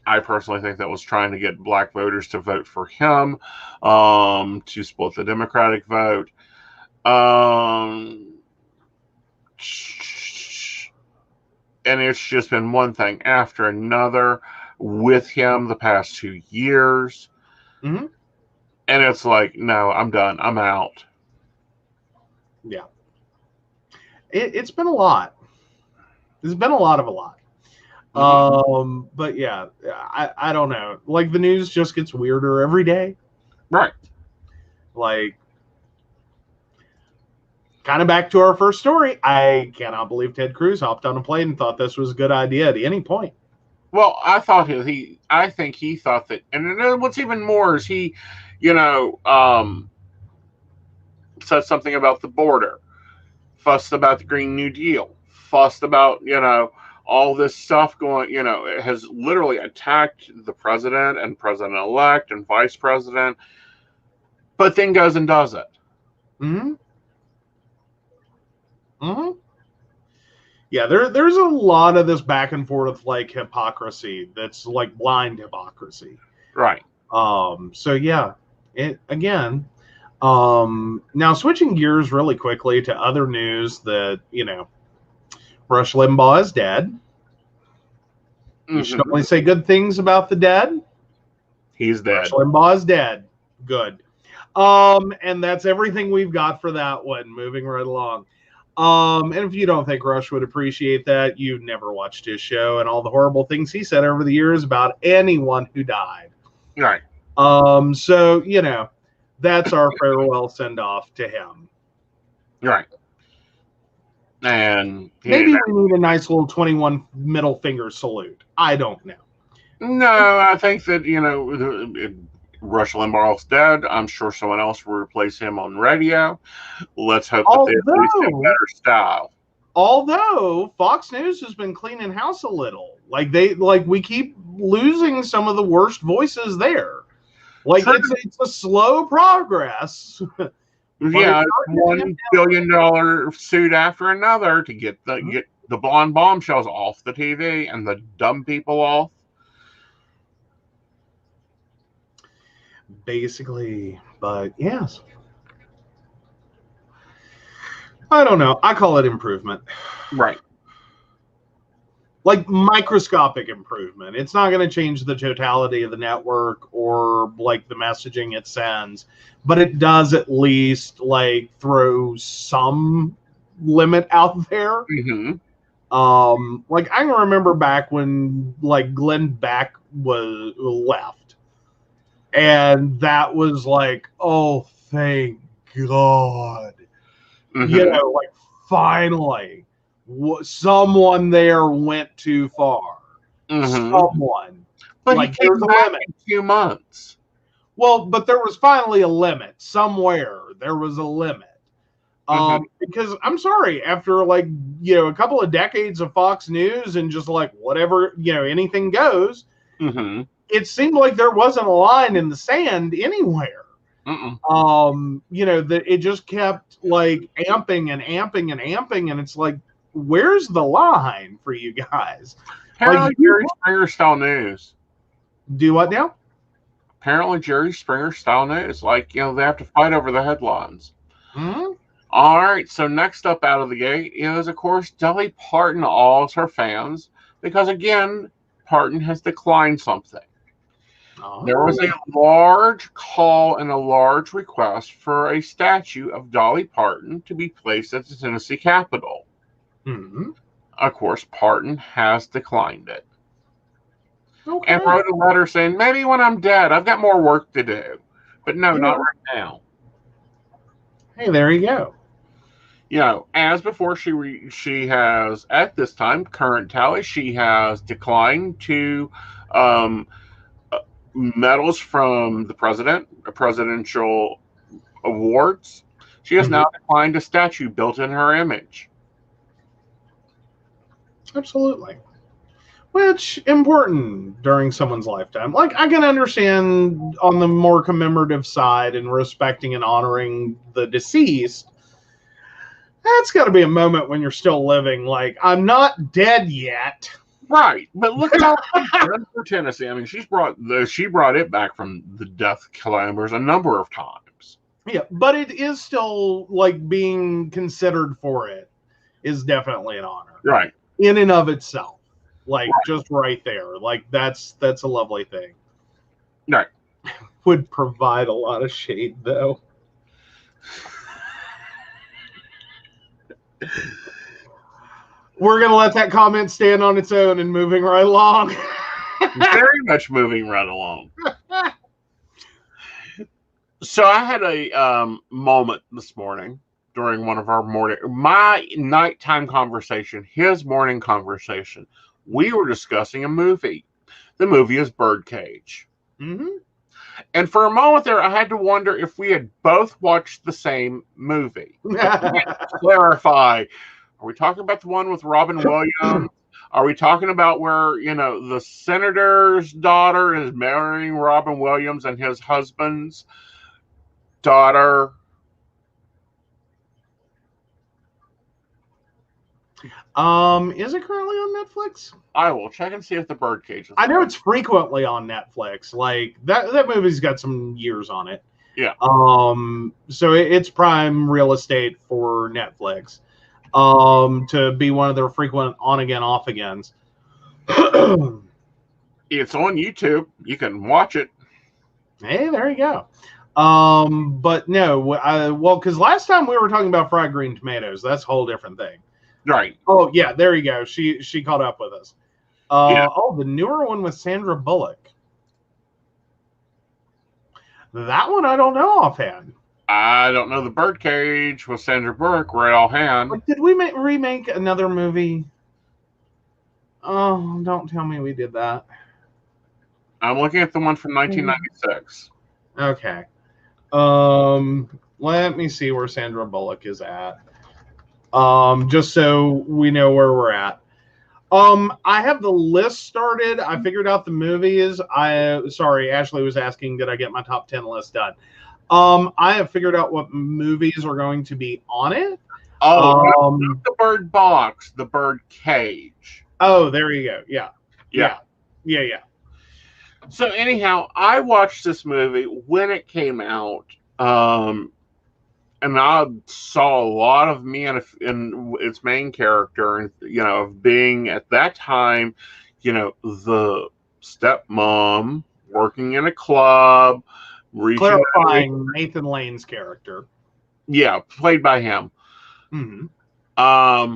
I personally think that was trying to get black voters to vote for him, to split the Democratic vote. And it's just been one thing after another with him the past 2 years. Mm-hmm. And it's like, no, I'm done. I'm out. Yeah. It's been a lot. There's been a lot of a lot. Mm-hmm. But yeah, I don't know. Like, the news just gets weirder every day. Right. Like, kind of back to our first story. I cannot believe Ted Cruz hopped on a plane and thought this was a good idea at any point. Well, I think he thought that, and what's even more is he, said something about the border, fussed about the Green New Deal, fussed about, all this stuff going, it has literally attacked the president and president-elect and vice president, but then goes and does it. Mm-hmm. Mm-hmm. Yeah, there's a lot of this back and forth, like, hypocrisy that's like blind hypocrisy. Right. So yeah, now switching gears really quickly to other news that, Rush Limbaugh is dead. Mm-hmm. You should only say good things about the dead. He's dead. Rush Limbaugh is dead. Good. And that's everything we've got for that one. Moving right along. And if you don't think Rush would appreciate that, you've never watched his show and all the horrible things he said over the years about anyone who died. Right. So, you know, that's our farewell send-off to him. Right. And maybe we need a nice little 21 middle finger salute. I don't know. No, I think that, Rush Limbaugh's dead. I'm sure someone else will replace him on radio. Let's hope that they at least have better style. Although Fox News has been cleaning house a little. We keep losing some of the worst voices there. It's a slow progress. Yeah, $1 billion suit after another to get the blonde bombshells off the TV and the dumb people off. Basically, but yes. I don't know. I call it improvement. Right. Like microscopic improvement. It's not going to change the totality of the network or like the messaging it sends, but it does at least like throw some limit out there. Mm-hmm. Like I can remember back when like Glenn Beck was left, and that was like, oh, thank God. Mm-hmm. You know, like finally someone there went too far. Mm-hmm. Someone. But like, he came back in 2 months. Well, but there was finally a limit. Somewhere there was a limit. Because I'm sorry, after like, a couple of decades of Fox News and just like whatever, anything goes, it seemed like there wasn't a line in the sand anywhere. That it just kept like amping and amping and amping, and it's like, where's the line for you guys? Apparently, Jerry Springer style news. Do what now? Apparently, Jerry Springer style news. Like, they have to fight over the headlines. Mm-hmm. All right. So next up out of the gate is, of course, Dolly Parton awes her fans because, again, Parton has declined something. Oh. There was a large call and a large request for a statue of Dolly Parton to be placed at the Tennessee Capitol. Mm-hmm. Of course, Parton has declined it. Okay. And wrote a letter saying, maybe when I'm dead, I've got more work to do. But no, not right now. Hey, there you go. As before, she has, at this time, current tally, she has declined to medals from the presidential awards. She has now declined a statue built in her image. Absolutely. Which, important during someone's lifetime. Like, I can understand on the more commemorative side and respecting and honoring the deceased. That's got to be a moment when you're still living. Like, I'm not dead yet. Right. But look at how for Tennessee. I mean, she brought it back from the death claimers a number of times. Yeah, but it is still, like, being considered for it is definitely an honor. Right. In and of itself. Like, just right there. Like, that's a lovely thing. Right. Would provide a lot of shade, though. We're going to let that comment stand on its own and moving right along. Very much moving right along. So I had a moment this morning during one of my nighttime conversation, his morning conversation. We were discussing a movie. The movie is Birdcage. Mm-hmm. And for a moment there, I had to wonder if we had both watched the same movie. Clarify. Are we talking about the one with Robin Williams? Are we talking about where, the senator's daughter is marrying Robin Williams and his husband's daughter? Is it currently on Netflix? I will check and see if the Birdcage is. I know it's frequently on Netflix. Like that movie's got some years on it. Yeah. So it's prime real estate for Netflix. To be one of their frequent on again, off agains. It's on YouTube. You can watch it. Hey, there you go. But no, well, because last time we were talking about fried green tomatoes. That's a whole different thing. Right. Oh yeah, there you go. She caught up with us. Yeah. Oh, the newer one with Sandra Bullock. That one I don't know offhand. I don't know. The Birdcage with Sandra Bullock right offhand. Like, did we remake another movie? Oh, don't tell me we did that. I'm looking at the one from 1996. Okay. Let me see where Sandra Bullock is at. Just so we know where we're at. I have the list started. I figured out the movies. Sorry, Ashley was asking, did I get my top 10 list done? I have figured out what movies are going to be on it. Oh, not the Bird Box, the Bird Cage. Oh, there you go. Yeah. So anyhow, I watched this movie when it came out, and I saw a lot of me in its main character, and of being at that time, the stepmom working in a club, clarifying Nathan Lane's character. Yeah, played by him. Mm-hmm.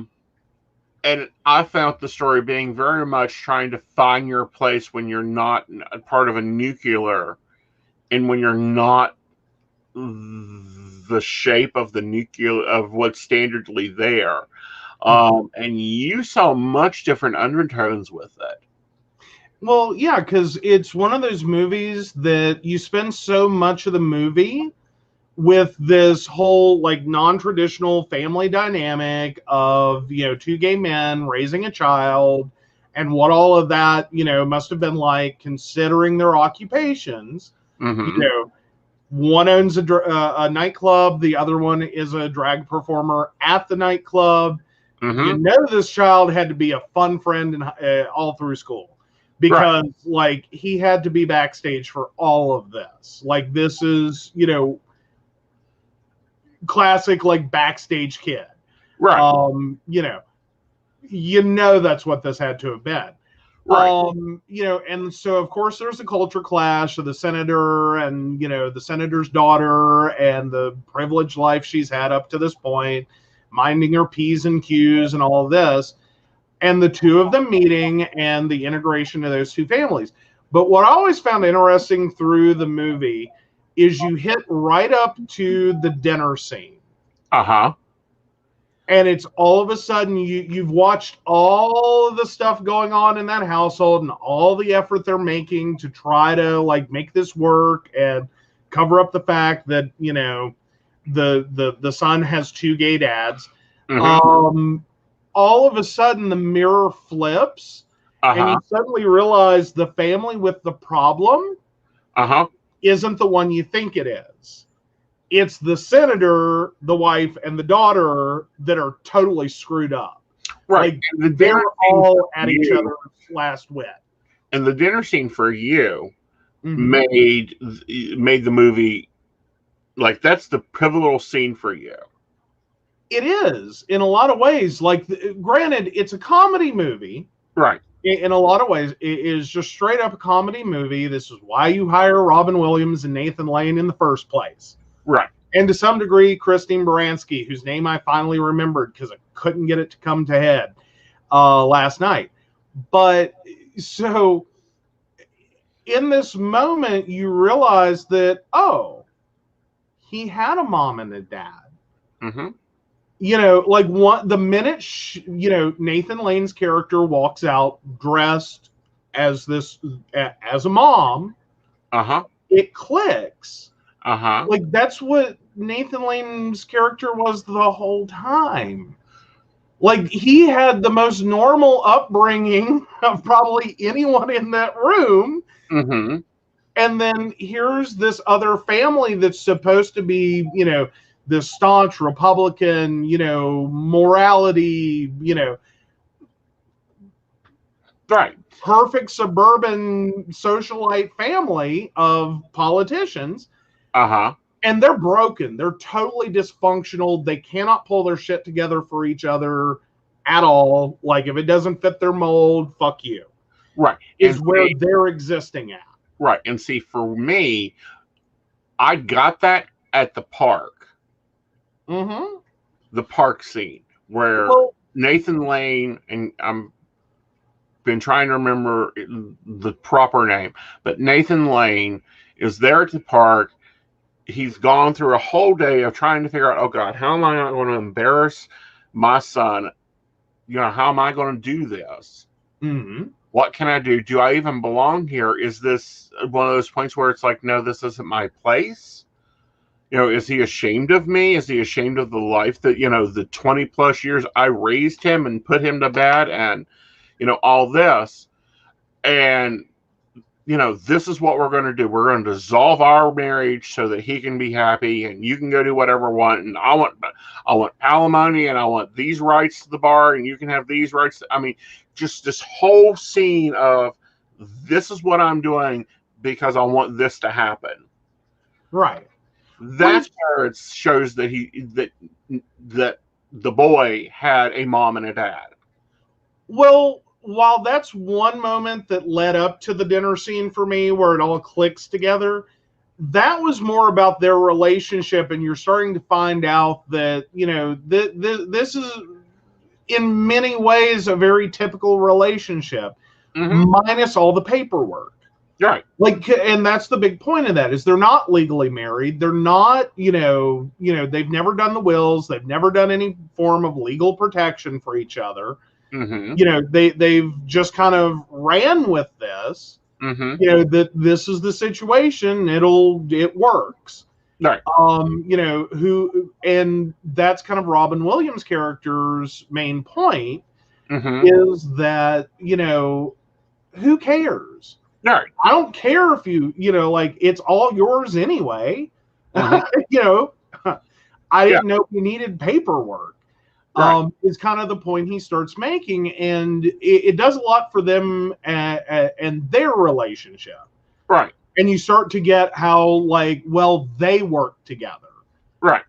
And I found the story being very much trying to find your place when you're not a part of a nuclear, and when you're not the shape of the nuclear of what's standardly there. And you saw much different undertones with it. Well, yeah, because it's one of those movies that you spend so much of the movie with this whole like non-traditional family dynamic of two gay men raising a child, and what all of that must have been like, considering their occupations. One owns a nightclub, the other one is a drag performer at the nightclub. This child had to be a fun friend all through school, because like he had to be backstage for all of this. Like, this is classic like backstage kid, right? That's what this had to have been, right? And so of course there's a culture clash of the senator and the senator's daughter, and the privileged life she's had up to this point, minding her P's and Q's and all of this, and the two of them meeting and the integration of those two families. But what I always found interesting through the movie is you hit right up to the dinner scene. And it's all of a sudden you've watched all of the stuff going on in that household and all the effort they're making to try to like make this work and cover up the fact that the son has two gay dads. All of a sudden the mirror flips, and you suddenly realize the family with the problem isn't the one you think it is. It's the senator, the wife, and the daughter that are totally screwed up. Right. Like, they're all at each other's last wit. And the dinner scene for you made the movie, like, that's the pivotal scene for you. It is, in a lot of ways. Like, granted, it's a comedy movie. Right. In a lot of ways, it is just straight up a comedy movie. This is why you hire Robin Williams and Nathan Lane in the first place. Right. And to some degree, Christine Baranski, whose name I finally remembered because I couldn't get it to come to head last night. But so in this moment, you realize that, oh, he had a mom and a dad. Like the minute Nathan Lane's character walks out dressed as a mom, it clicks. Like, that's what Nathan Lane's character was the whole time. Like, he had the most normal upbringing of probably anyone in that room. And then here's this other family that's supposed to be, this staunch Republican, morality, right, perfect suburban socialite family of politicians. And they're broken. They're totally dysfunctional. They cannot pull their shit together for each other at all. Like, if it doesn't fit their mold, fuck you. Right. Is where they're existing at. Right. And see, for me, I got that at the park. Mm-hmm. The park scene where Nathan Lane, and I'm been trying to remember the proper name, but Nathan Lane is there at the park. He's gone through a whole day of trying to figure out, oh God, how am I not going to embarrass my son? How am I going to do this? Mm-hmm. What can I do? Do I even belong here? Is this one of those points where it's like, no, this isn't my place? Is he ashamed of me? Is he ashamed of the life that, the 20 plus years I raised him and put him to bed and, all this? And, this is what we're going to do. We're going to dissolve our marriage so that he can be happy and you can go do whatever you want. And I want alimony and I want these rights to the bar and you can have these rights. Just this whole scene of this is what I'm doing because I want this to happen. Right. That's where it shows that that the boy had a mom and a dad. Well, while that's one moment that led up to the dinner scene for me where it all clicks together, that was more about their relationship, and you're starting to find out that, this is in many ways a very typical relationship, minus all the paperwork. Right. And that's the big point of that is they're not legally married. They're not, they've never done the wills. They've never done any form of legal protection for each other. Mm-hmm. They've just kind of ran with this, that this is the situation. It works. Right. And that's kind of Robin Williams' character's main point is that, who cares? Right. I don't care if it's all yours anyway. I didn't know you needed paperwork. Right. Is kind of the point he starts making, and it does a lot for them and their relationship. Right. And you start to get how they work together. Right.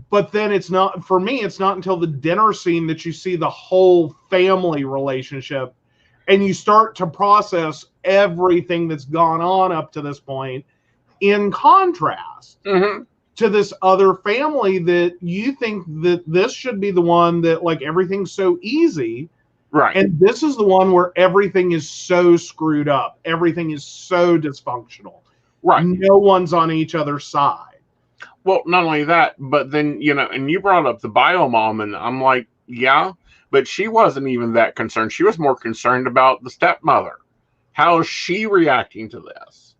But then it's not until the dinner scene that you see the whole family relationship and you start to process everything that's gone on up to this point in contrast to this other family that you think that this should be the one that everything's so easy. Right. And this is the one where everything is so screwed up. Everything is so dysfunctional. Right. No one's on each other's side. Well, not only that, but then, and you brought up the bio mom, and I'm like, yeah, but she wasn't even that concerned. She was more concerned about the stepmother. How is she reacting to this?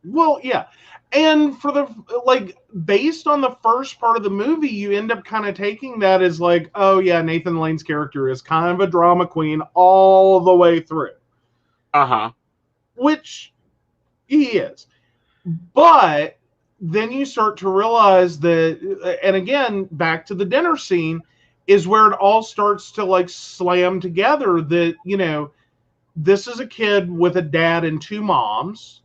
Well, yeah. And for based on the first part of the movie, you end up kind of taking that as oh yeah, Nathan Lane's character is kind of a drama queen all the way through. Which he is. But then you start to realize that, and again, back to the dinner scene, is where it all starts to slam together that, this is a kid with a dad and two moms.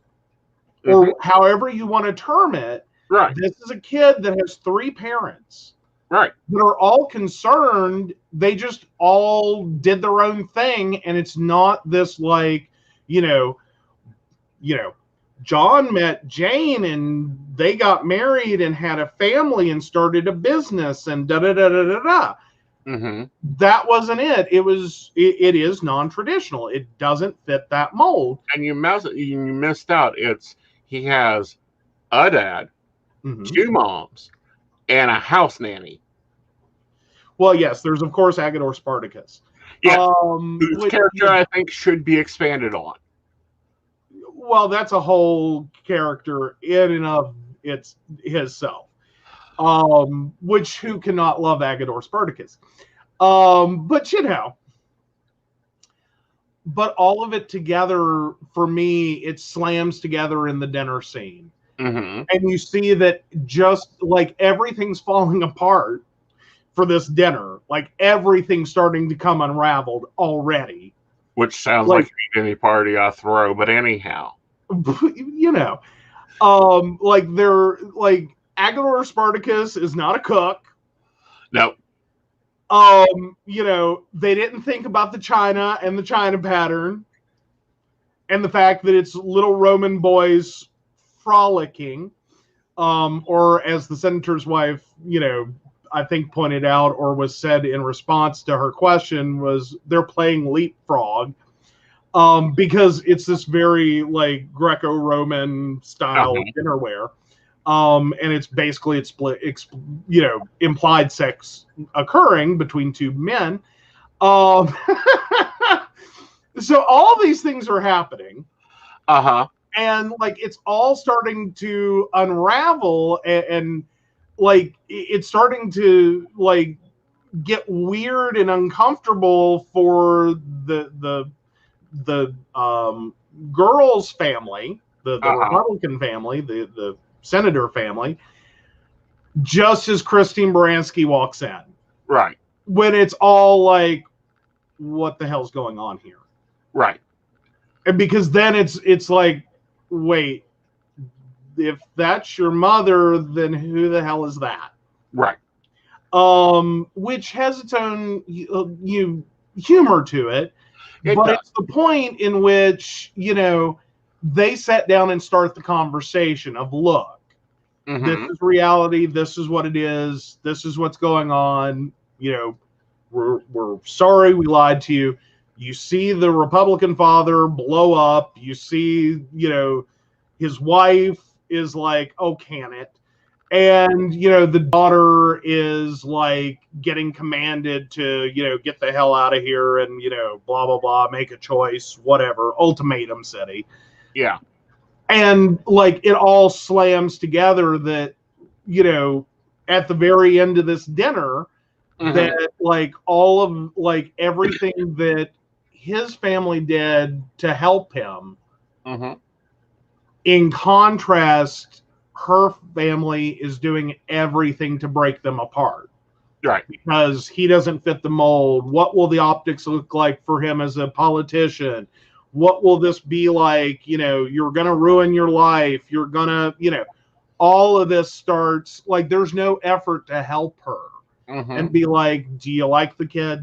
Or however you want to term it, right? This is a kid that has three parents, right? That are all concerned. They just all did their own thing, and it's not this John met Jane and they got married and had a family and started a business and da da da da da da. That wasn't it. It is non-traditional. It doesn't fit that mold. And you missed out. He has a dad, two moms, and a house nanny. Well, yes, there's of course Agador Spartacus. Yeah, whose character I think should be expanded on. Well, that's a whole character in and of its himself. Which who cannot love Agador Spartacus? But but all of it together, for me, it slams together in the dinner scene. And you see that just everything's falling apart for this dinner, everything's starting to come unraveled already. Which sounds like any party I throw, but anyhow. They're Agador Spartacus is not a cook. No. They didn't think about the China and the China pattern and the fact that it's little Roman boys frolicking. or as the senator's wife, I think pointed out or was said in response to her question was they're playing leapfrog, because it's this very like Greco-Roman style dinnerware. And it's basically implied sex occurring between two men. So all these things are happening. And like it's all starting to unravel, and like it's starting to like get weird and uncomfortable for the girl's family, the Republican family, the senator family, just as Christine Baranski walks in. Right. When it's all like, what the hell's going on here? Right. And because then it's like, wait, if that's your mother, then who the hell is that? Right. Which has its own humor to it. It's the point in which, they sat down and start the conversation of, look, this is reality. This is what it is. This is what's going on. We're sorry we lied to you. You see the Republican father blow up. You see, his wife is like, oh, can it? And, the daughter is like getting commanded to, get the hell out of here and, blah, blah, blah, make a choice, whatever, ultimatum city. Yeah. And like it all slams together that, at the very end of this dinner, that like all of like everything that his family did to help him, in contrast, her family is doing everything to break them apart. Right. Because he doesn't fit the mold. What will the optics look like for him as a politician? What will this be like? You're going to ruin your life. You're going to, all of this starts like there's no effort to help her and be like, do you like the kid?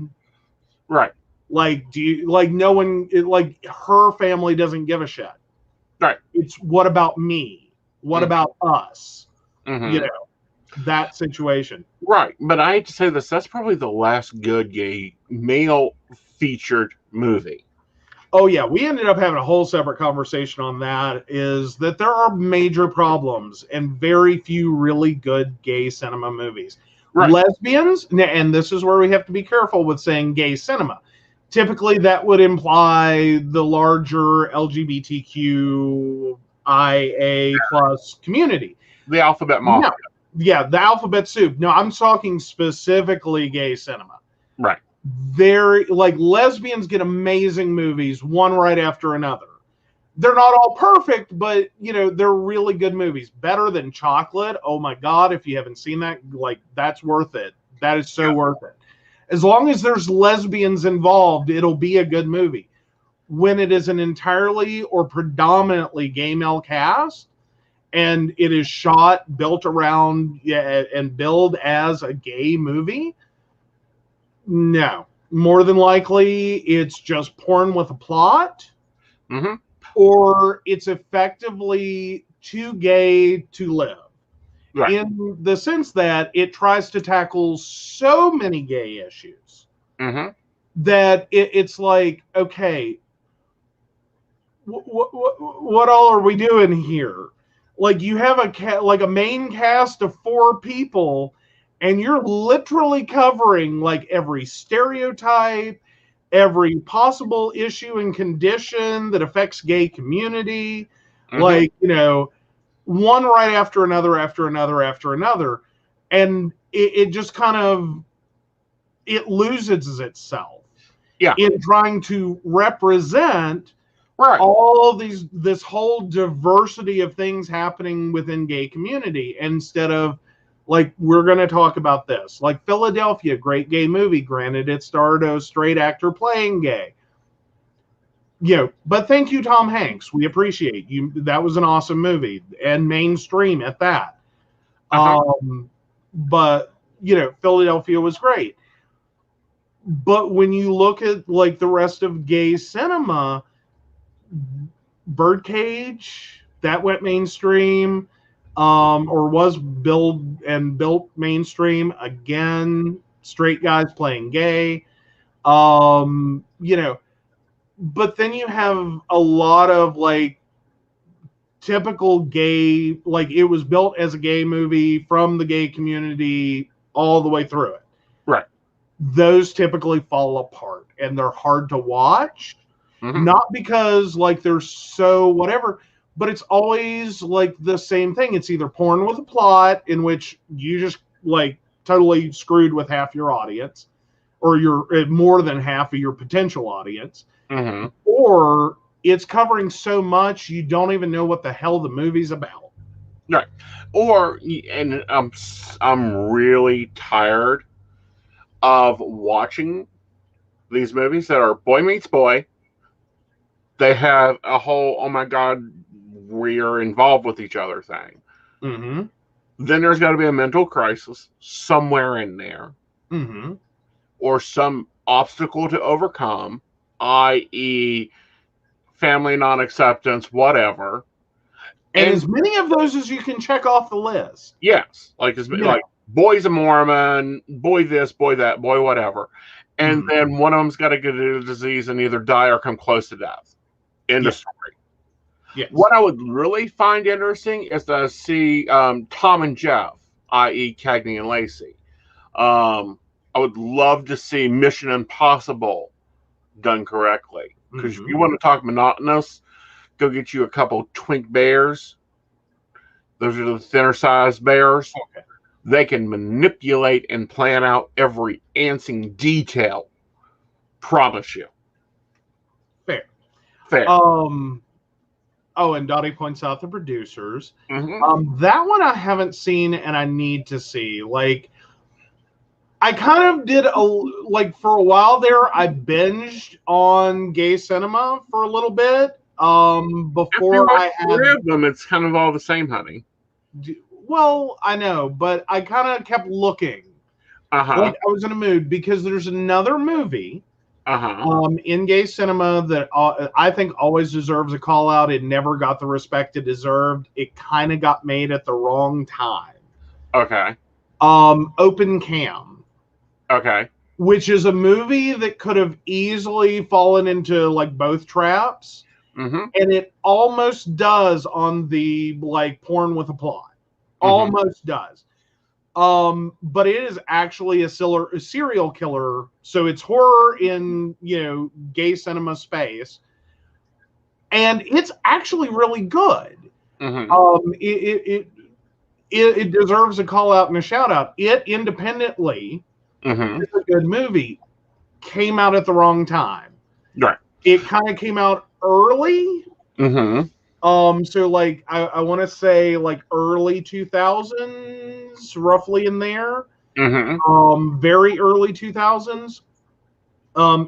Right. Like, do you like no one, like her family doesn't give a shit. Right. It's what about me? What about us? That situation. Right. But I hate to say this, that's probably the last good gay male featured movie. Oh, yeah. We ended up having a whole separate conversation on that, is that there are major problems and very few really good gay cinema movies. Right. Lesbians, and this is where we have to be careful with saying gay cinema. Typically, that would imply the larger LGBTQIA plus community. The alphabet mafia. No. Yeah, the alphabet soup. No, I'm talking specifically gay cinema. Right. Very, like, lesbians get amazing movies, one right after another. They're not all perfect, but, they're really good movies. Better Than Chocolate. Oh, my God, if you haven't seen that, like, that's worth it. That is so worth it. As long as there's lesbians involved, it'll be a good movie. When it is an entirely or predominantly gay male cast, and it is shot, built around, and billed as a gay movie, no. More than likely, it's just porn with a plot, or it's effectively too gay to live. Right. In the sense that it tries to tackle so many gay issues that it's like, okay, what all are we doing here? Like, you have a main cast of 4 people, and you're literally covering like every stereotype, every possible issue and condition that affects gay community, like, one right after another, after another, after another. And it just kind of, it loses itself in trying to represent all this whole diversity of things happening within gay community, instead of like, we're going to talk about this. Like Philadelphia, great gay movie. Granted, it starred a straight actor playing gay. But thank you, Tom Hanks. We appreciate you. That was an awesome movie, and mainstream at that. But Philadelphia was great. But when you look at like the rest of gay cinema, Birdcage, that went mainstream. or was built mainstream. Again, straight guys playing gay. You know, but then you have a lot of like typical gay, like it was built as a gay movie from the gay community all the way through it. Right. Those typically fall apart and they're hard to watch. Not because like they're so whatever, but it's always like the same thing. It's either porn with a plot in which you just like totally screwed with half your audience, or you're more than half of your potential audience, or it's covering so much you don't even know what the hell the movie's about. Right. Or, and I'm really tired of watching these movies that are boy meets boy. They have a whole, oh my God, we're involved with each other thing. Then there's got to be a mental crisis somewhere in there, or some obstacle to overcome, i.e., family non-acceptance, whatever. And as many of those as you can check off the list. Yes, like like boy's a Mormon, boy this, boy that, boy whatever, and then one of them's got to get a disease and either die or come close to death. End of story. Yes. What I would really find interesting is to see Tom and Jeff, i.e., Cagney and Lacey. I would love to see Mission Impossible done correctly. Because if you want to talk monotonous, go get you a couple twink bears. Those are the thinner sized bears. Okay. They can manipulate and plan out every ansing detail. Promise you. Fair. Oh, and Dottie points out the producers. That one I haven't seen and I need to see. Like, I kind of did for a while there, I binged on gay cinema for a little bit. Before I had them, it's kind of all the same, honey. Well, I know, but I kind of kept looking. Like I was in a mood because there's another movie in gay cinema that I think always deserves a call out. It never got the respect it deserved. It kind of got made at the wrong time. Okay. Open Cam. Okay. Which is a movie that could have easily fallen into like both traps. And it almost does on the like porn with a plot. Almost does. But it is actually a serial killer. So it's horror in, gay cinema space. And it's actually really good. It deserves a call out and a shout out. It independently is a good movie. Came out at the wrong time. Right. It kind of came out early. So like I want to say like early 2000s, roughly in there. Very early 2000s.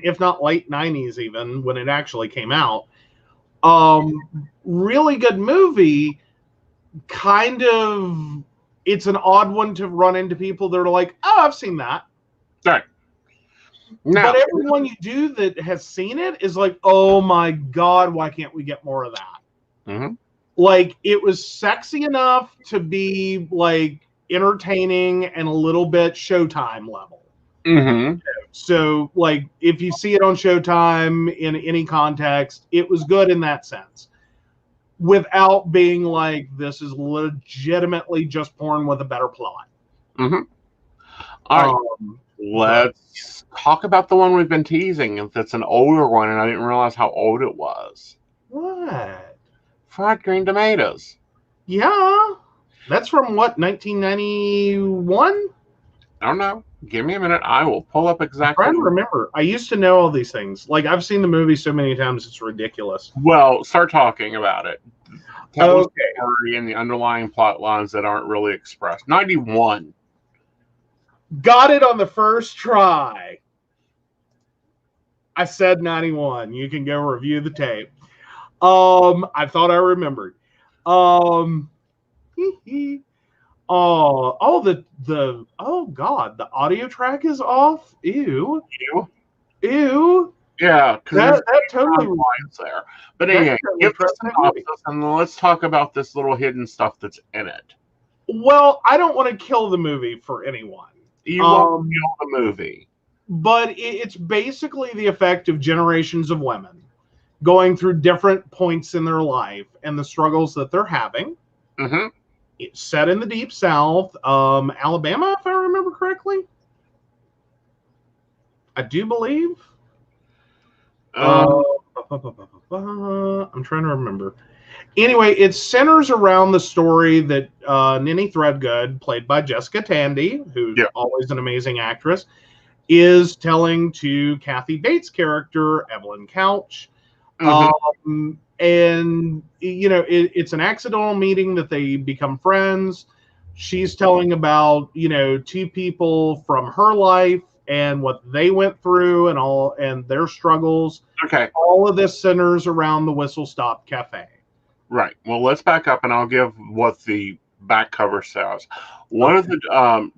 If not late 90s even, when it actually came out. Really good movie. Kind of, it's an odd one to run into people that are like, oh, I've seen that. Right. Now, but everyone you do that has seen it is like, oh my God, why can't we get more of that? Like, it was sexy enough to be like entertaining and a little bit Showtime level. So, like, if you see it on Showtime in any context, it was good in that sense. Without being like, this is legitimately just porn with a better plot. All right. Let's talk about the one we've been teasing. That's an older one, and I didn't realize how old it was. What? Fried Green Tomatoes. Yeah. That's from what, 1991? I don't know. Give me a minute. I will pull up exactly. I'm trying to remember. I used to know all these things. Like, I've seen the movie so many times, it's ridiculous. Well, start talking about it. Tell us the story and the underlying plot lines that aren't really expressed. 91. Got it on the first try. I said 91. You can go review the tape. I thought I remembered. Oh, God, the audio track is off. Ew. Yeah, because that totally lines there. But anyway, give us an synopsis and let's talk about this little hidden stuff that's in it. Well, I don't want to kill the movie for anyone. You won't kill the movie. But it's basically the effect of generations of women going through different points in their life and the struggles that they're having. Mm-hmm. It's set in the Deep South, Alabama, if I remember correctly. I do believe. I'm trying to remember. Anyway, it centers around the story that Nini Threadgood, played by Jessica Tandy, who's always an amazing actress, is telling to Kathy Bates' character, Evelyn Couch. Mm-hmm. And, you know, it's an accidental meeting that they become friends. She's telling about, you know, two people from her life and what they went through and their struggles. Okay. All of this centers around the Whistle Stop Cafe. Right. Well, let's back up and I'll give what the back cover says. One of the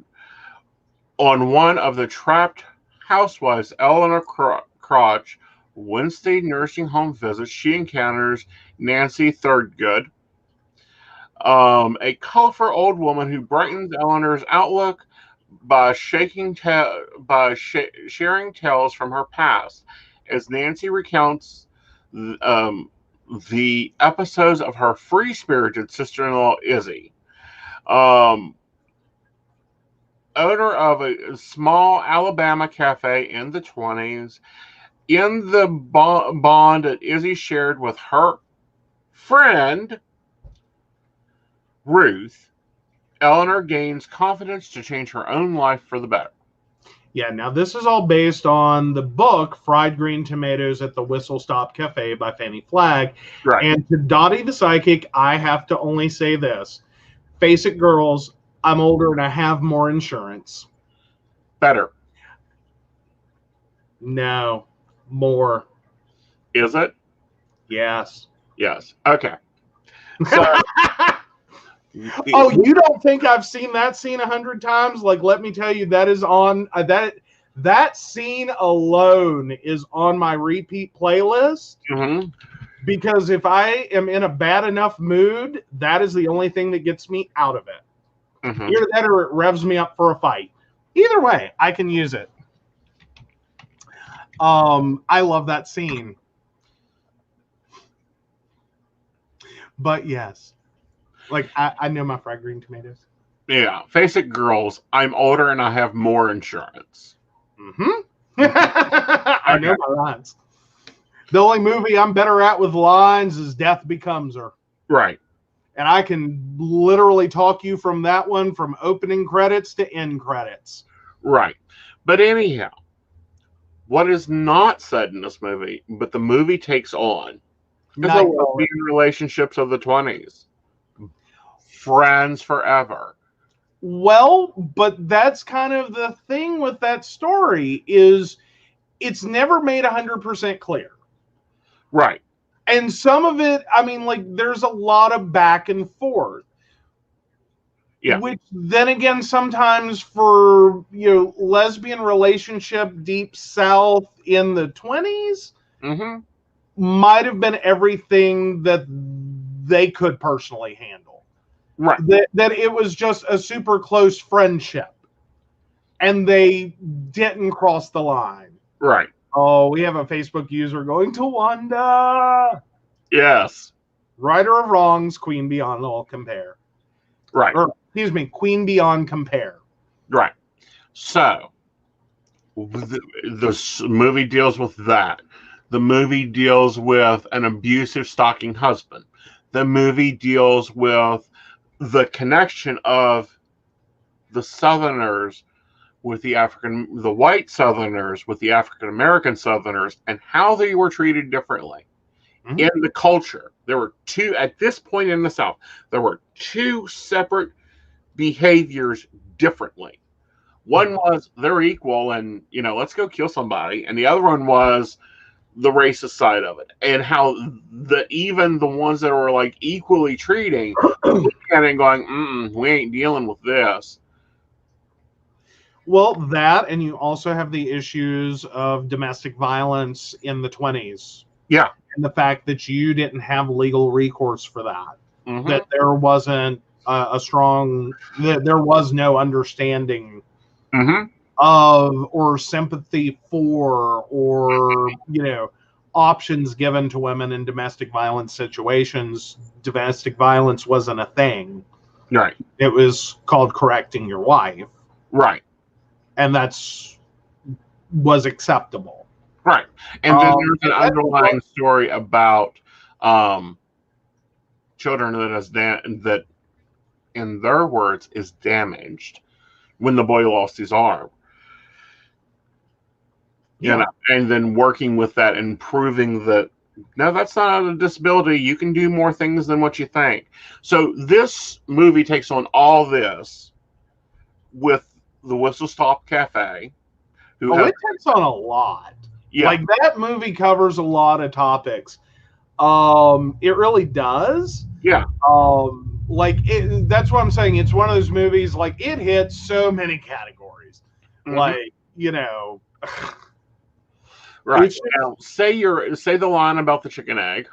on one of the trapped housewives, Eleanor Crotch, Wednesday nursing home visits, she encounters Nancy Threadgood, a colorful old woman who brightens Eleanor's outlook by sharing tales from her past. As Nancy recounts the episodes of her free-spirited sister-in-law, Izzy, owner of a small Alabama cafe in the 20s. In the bond that Izzy shared with her friend, Ruth, Eleanor gains confidence to change her own life for the better. Yeah, now this is all based on the book Fried Green Tomatoes at the Whistle Stop Cafe by Fannie Flagg. Right. And to Dottie the Psychic, I have to only say this. Face it, girls, I'm older and I have more insurance. Better. No, more. Is it? Yes. Yes. Okay. So, oh, you don't think I've seen that scene 100 times? Like, let me tell you, that is on that scene alone is on my repeat playlist. Mm-hmm. Because if I am in a bad enough mood, that is the only thing that gets me out of it. Mm-hmm. Either that or it revs me up for a fight. Either way, I can use it. I love that scene. But yes. Like, I know my fried green tomatoes. Yeah. Face it, girls, I'm older and I have more insurance. Mm-hmm. I know my lines. The only movie I'm better at with lines is Death Becomes Her. Right. And I can literally talk you from that one from opening credits to end credits. Right. But anyhow, what is not said in this movie, but the movie takes on, is the well-being relationships of the 20s. Friends forever. Well, but that's kind of the thing with that story is it's never made 100% clear. Right. And some of it, I mean, like, there's a lot of back and forth. Yeah. Which then again, sometimes for, you know, lesbian relationship deep south in the 20s, mm-hmm. might have been everything that they could personally handle. Right. That it was just a super close friendship. And they didn't cross the line. Right. Oh, we have a Facebook user going to Wanda. Yes. Righter of wrongs, Queen Beyond all compare. Right. Or, excuse me, Queen Beyond compare. Right. So, the movie deals with that. The movie deals with an abusive, stalking husband. The movie deals with the connection of the Southerners with the white Southerners with the African-American Southerners and how they were treated differently in the culture. There were two, at this point in the South, there were two separate behaviors differently. One was they're equal and, you know, let's go kill somebody. And the other one was the racist side of it and how even the ones that were like equally treating looking at it and going, we ain't dealing with this. Well, that, and you also have the issues of domestic violence in the 20s. Yeah. And the fact that you didn't have legal recourse for that. Mm-hmm. That there wasn't a strong, there was no understanding Mm-hmm. of or sympathy for or, you know, options given to women in domestic violence situations. Domestic violence wasn't a thing. Right. It was called correcting your wife. Right. And was acceptable. Right. And then there's an underlying story about children that, in their words, is damaged when the boy lost his arm. Yeah. You know, and then working with that and proving that no, that's not a disability. You can do more things than what you think. So this movie takes on all this with the Whistle Stop Cafe. It takes on a lot. Yeah. Like, that movie covers a lot of topics. It really does. Yeah. That's what I'm saying. It's one of those movies, like, it hits so many categories. Mm-hmm. Like, you know. Right. Now, say the line about the chicken egg.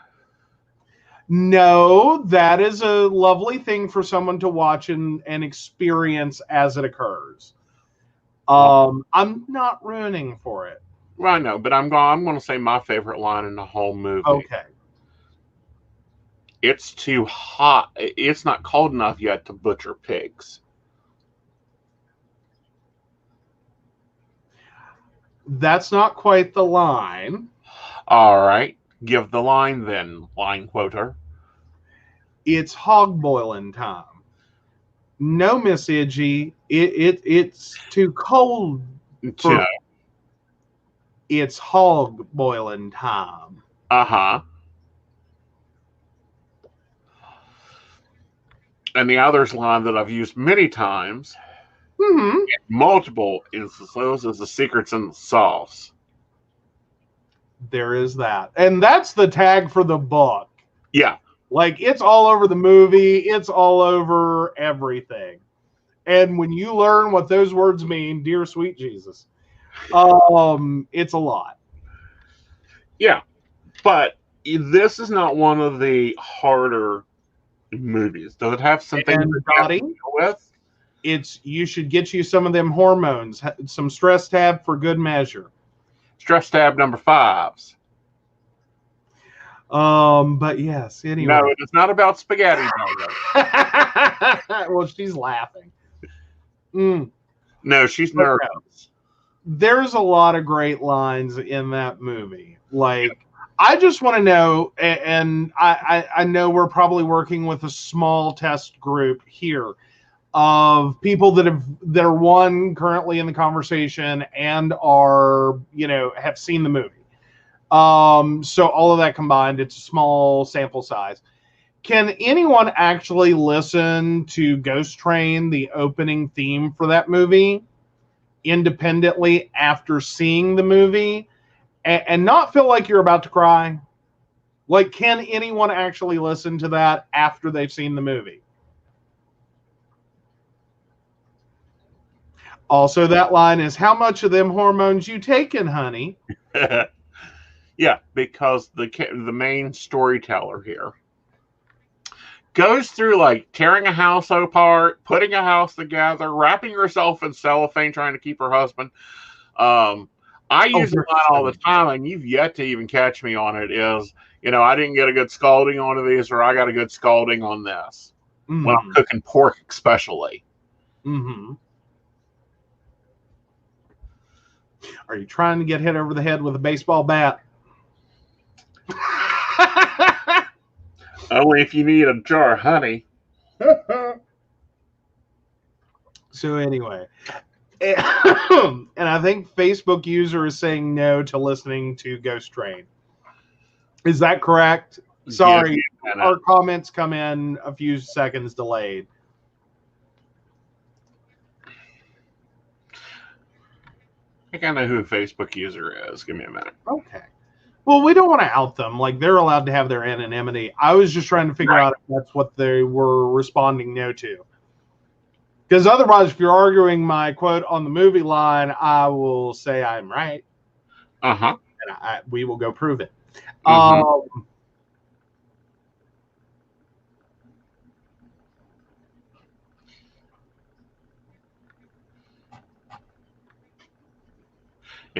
No, that is a lovely thing for someone to watch and experience as it occurs. I'm not ruining for it. Well, I know, but I'm going to say my favorite line in the whole movie. Okay. It's too hot. It's not cold enough yet to butcher pigs. That's not quite the line. All right. Give the line then, line quoter. It's hog boiling time. No, Miss Iggy, it's too cold. It's hog boiling time. Uh-huh. And the other's line that I've used many times, mm-hmm. multiple instances, is the secret's in the sauce. There is that. And that's the tag for the book. Yeah. Like, it's all over the movie. It's all over everything. And when you learn what those words mean, dear sweet Jesus, it's a lot. Yeah. But this is not one of the harder movies. Does it have something to deal with? You should get you some of them hormones, some stress tab for good measure. Stress tab number 5s. But yes, anyway. No, it's not about spaghetti. Well, she's laughing. No, she's nervous. There's a lot of great lines in that movie. Like, I just want to know, and I know we're probably working with a small test group here of people that are one currently in the conversation and are, you know, have seen the movie. So all of that combined, it's a small sample size. Can anyone actually listen to Ghost Train, the opening theme for that movie, independently after seeing the movie and not feel like you're about to cry? Like, can anyone actually listen to that after they've seen the movie? Also, that line is, how much of them hormones you taking, honey? Yeah, because the main storyteller here goes through, like, tearing a house apart, putting a house together, wrapping herself in cellophane, trying to keep her husband. I use it all the time, and you've yet to even catch me on it, is, you know, I didn't get a good scalding on these, or I got a good scalding on this. Mm-hmm. When I'm cooking pork especially. Mm-hmm. Are you trying to get hit over the head with a baseball bat? Only if you need a jar of honey. So anyway, and I think Facebook user is saying no to listening to Ghost Train. Is that correct? Sorry, our comments come in a few seconds delayed. I think I know who a Facebook user is. Give me a minute. Okay. Well, we don't want to out them. Like, they're allowed to have their anonymity. I was just trying to figure out if that's what they were responding no to. Because otherwise, if you're arguing my quote on the movie line, I will say I'm right. Uh-huh. And we will go prove it. Mm-hmm.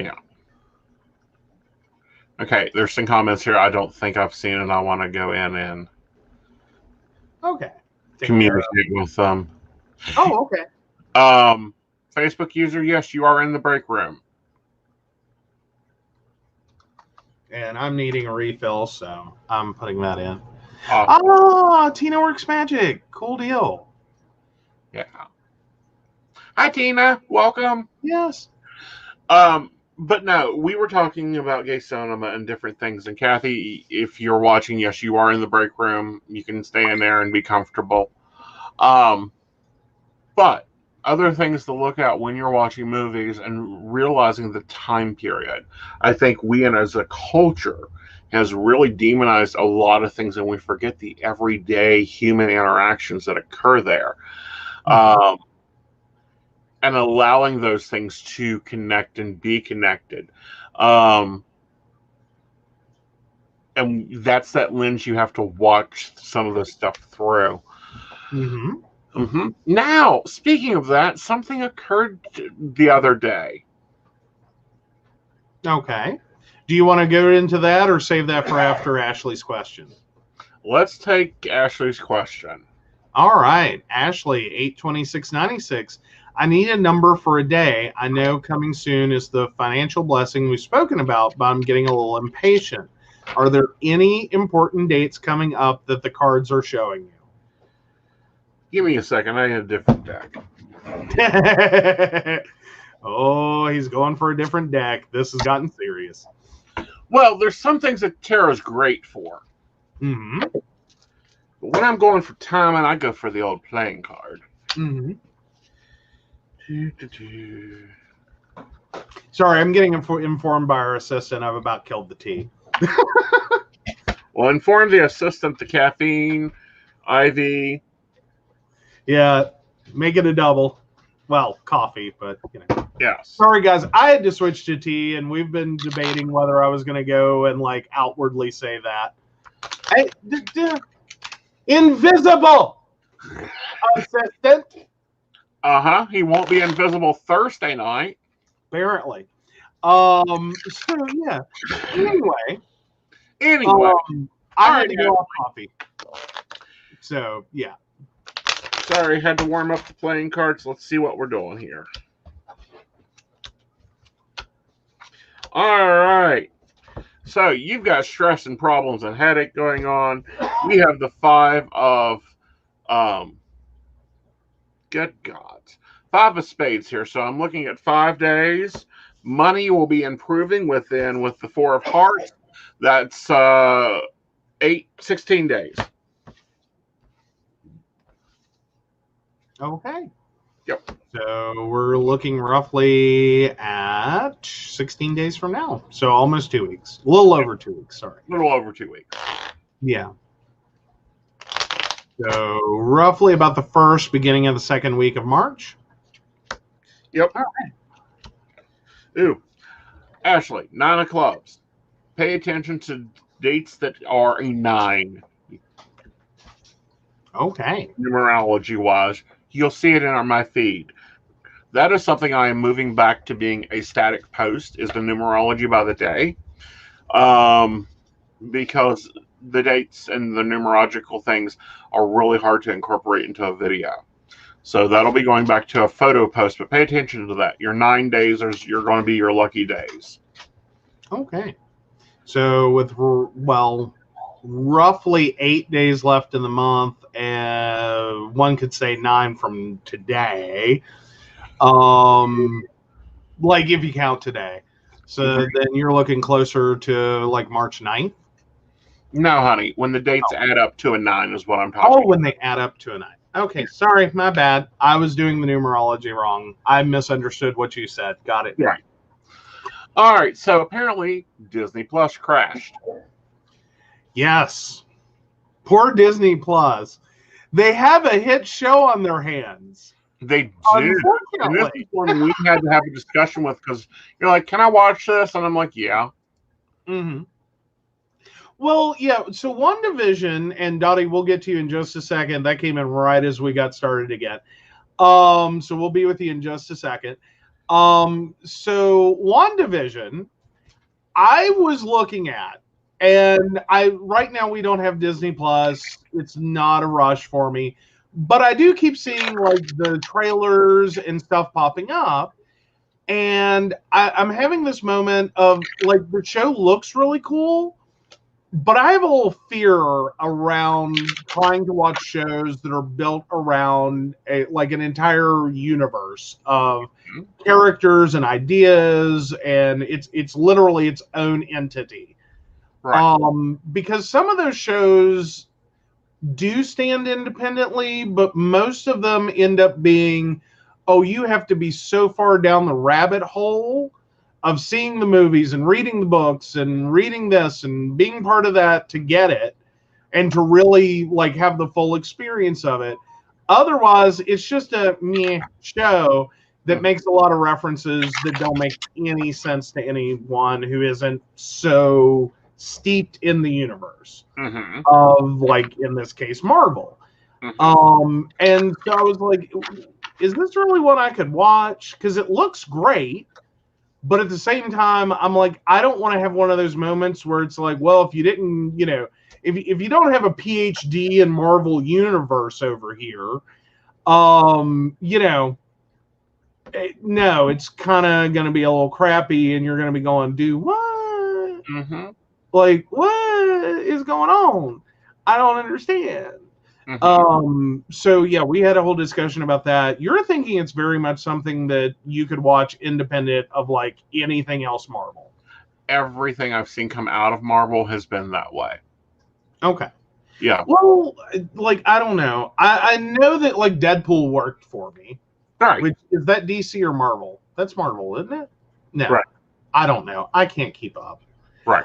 Yeah. Okay, there's some comments here I don't think I've seen, and I want to go in and communicate with them. Oh, okay. Facebook user, yes, you are in the break room. And I'm needing a refill, so I'm putting that in. Awesome. Oh, Tina Works Magic. Cool deal. Yeah. Hi, Tina. Welcome. Yes. But no, we were talking about gay cinema and different things. And Kathy, if you're watching, yes, you are in the break room. You can stay in there and be comfortable. But other things to look at when you're watching movies and realizing the time period. I think we, and as a culture, has really demonized a lot of things, and we forget the everyday human interactions that occur there. Mm-hmm. And allowing those things to connect and be connected. And that's that lens you have to watch some of this stuff through. Mm-hmm. Mm-hmm. Now, speaking of that, something occurred the other day. Okay. Do you want to go into that or save that for after Ashley's question? Let's take Ashley's question. All right. Ashley, 82696. I need a number for a day. I know coming soon is the financial blessing we've spoken about, but I'm getting a little impatient. Are there any important dates coming up that the cards are showing you? Give me a second. I had a different deck. Oh, he's going for a different deck. This has gotten serious. Well, there's some things that tarot's great for. Mm-hmm. But when I'm going for timing, I go for the old playing card. Mm-hmm. Sorry, I'm getting informed by our assistant I've about killed the tea. Well, inform the assistant, the caffeine, IV. Yeah, make it a double. Well, coffee, but you know. Yes. Sorry, guys. I had to switch to tea, and we've been debating whether I was going to go and like outwardly say that. Invisible assistant. He won't be invisible Thursday night. Apparently. So yeah. Anyway, I had to go off coffee. So yeah. Sorry, had to warm up the playing cards. Let's see what we're doing here. All right. So you've got stress and problems and headache going on. We have the 5 of good God. 5 of spades here. So I'm looking at 5 days. Money will be improving with the 4 of hearts. That's 16 days. Okay. Yep. So we're looking roughly at 16 days from now. So almost 2 weeks. A little over 2 weeks, sorry. A little over 2 weeks. Yeah. So roughly about the first, beginning of the second week of March. Yep. All right. Ooh. Ashley, 9 of clubs. Pay attention to dates that are a 9. Okay. Numerology-wise. You'll see it in my feed. That is something I am moving back to being a static post, is the numerology by the day. Because the dates and the numerological things are really hard to incorporate into a video. So that'll be going back to a photo post, but pay attention to that. Your 9 days you're going to be your lucky days. Okay. So with, roughly 8 days left in the month, and one could say 9 from today. Like if you count today. So then you're looking closer to like March 9th? No, honey. When the dates add up to a 9 is what I'm talking about. Oh, when they add up to a 9. Okay, sorry, my bad. I was doing the numerology wrong. I misunderstood what you said. Got it. Right. All right, so apparently Disney Plus crashed. Yes. Poor Disney Plus. They have a hit show on their hands. They do. And this is one we had to have a discussion with, because you're like, can I watch this? And I'm like, yeah. Mm-hmm. Well, yeah, so WandaVision, and Dottie, we'll get to you in just a second. That came in right as we got started again. So we'll be with you in just a second. So WandaVision, I was looking at, and right now we don't have Disney Plus. It's not a rush for me, but I do keep seeing like the trailers and stuff popping up, and I'm having this moment of like the show looks really cool, but I have a little fear around trying to watch shows that are built around like an entire universe of characters and ideas, and it's literally its own entity. Right. Because some of those shows do stand independently, but most of them end up being, oh, you have to be so far down the rabbit hole of seeing the movies and reading the books and reading this and being part of that to get it and to really like have the full experience of it. Otherwise, it's just a meh show that makes a lot of references that don't make any sense to anyone who isn't so steeped in the universe of, like, in this case, Marvel. And so I was like, is this really what I could watch? Because it looks great. But at the same time, I'm like, I don't want to have one of those moments where it's like, well, if you didn't, if you don't have a PhD in Marvel Universe over here, no, it's kind of going to be a little crappy, and you're going to be going, do what? Like, what is going on? I don't understand. So yeah, we had a whole discussion about that. You're thinking it's very much something that you could watch independent of like anything else Marvel. Everything I've seen come out of Marvel has been that way. Okay. Yeah. Well, like, I don't know. I know that like Deadpool worked for me. Right. Which, is that DC or Marvel? That's Marvel, isn't it? No. Right. I don't know. I can't keep up. Right.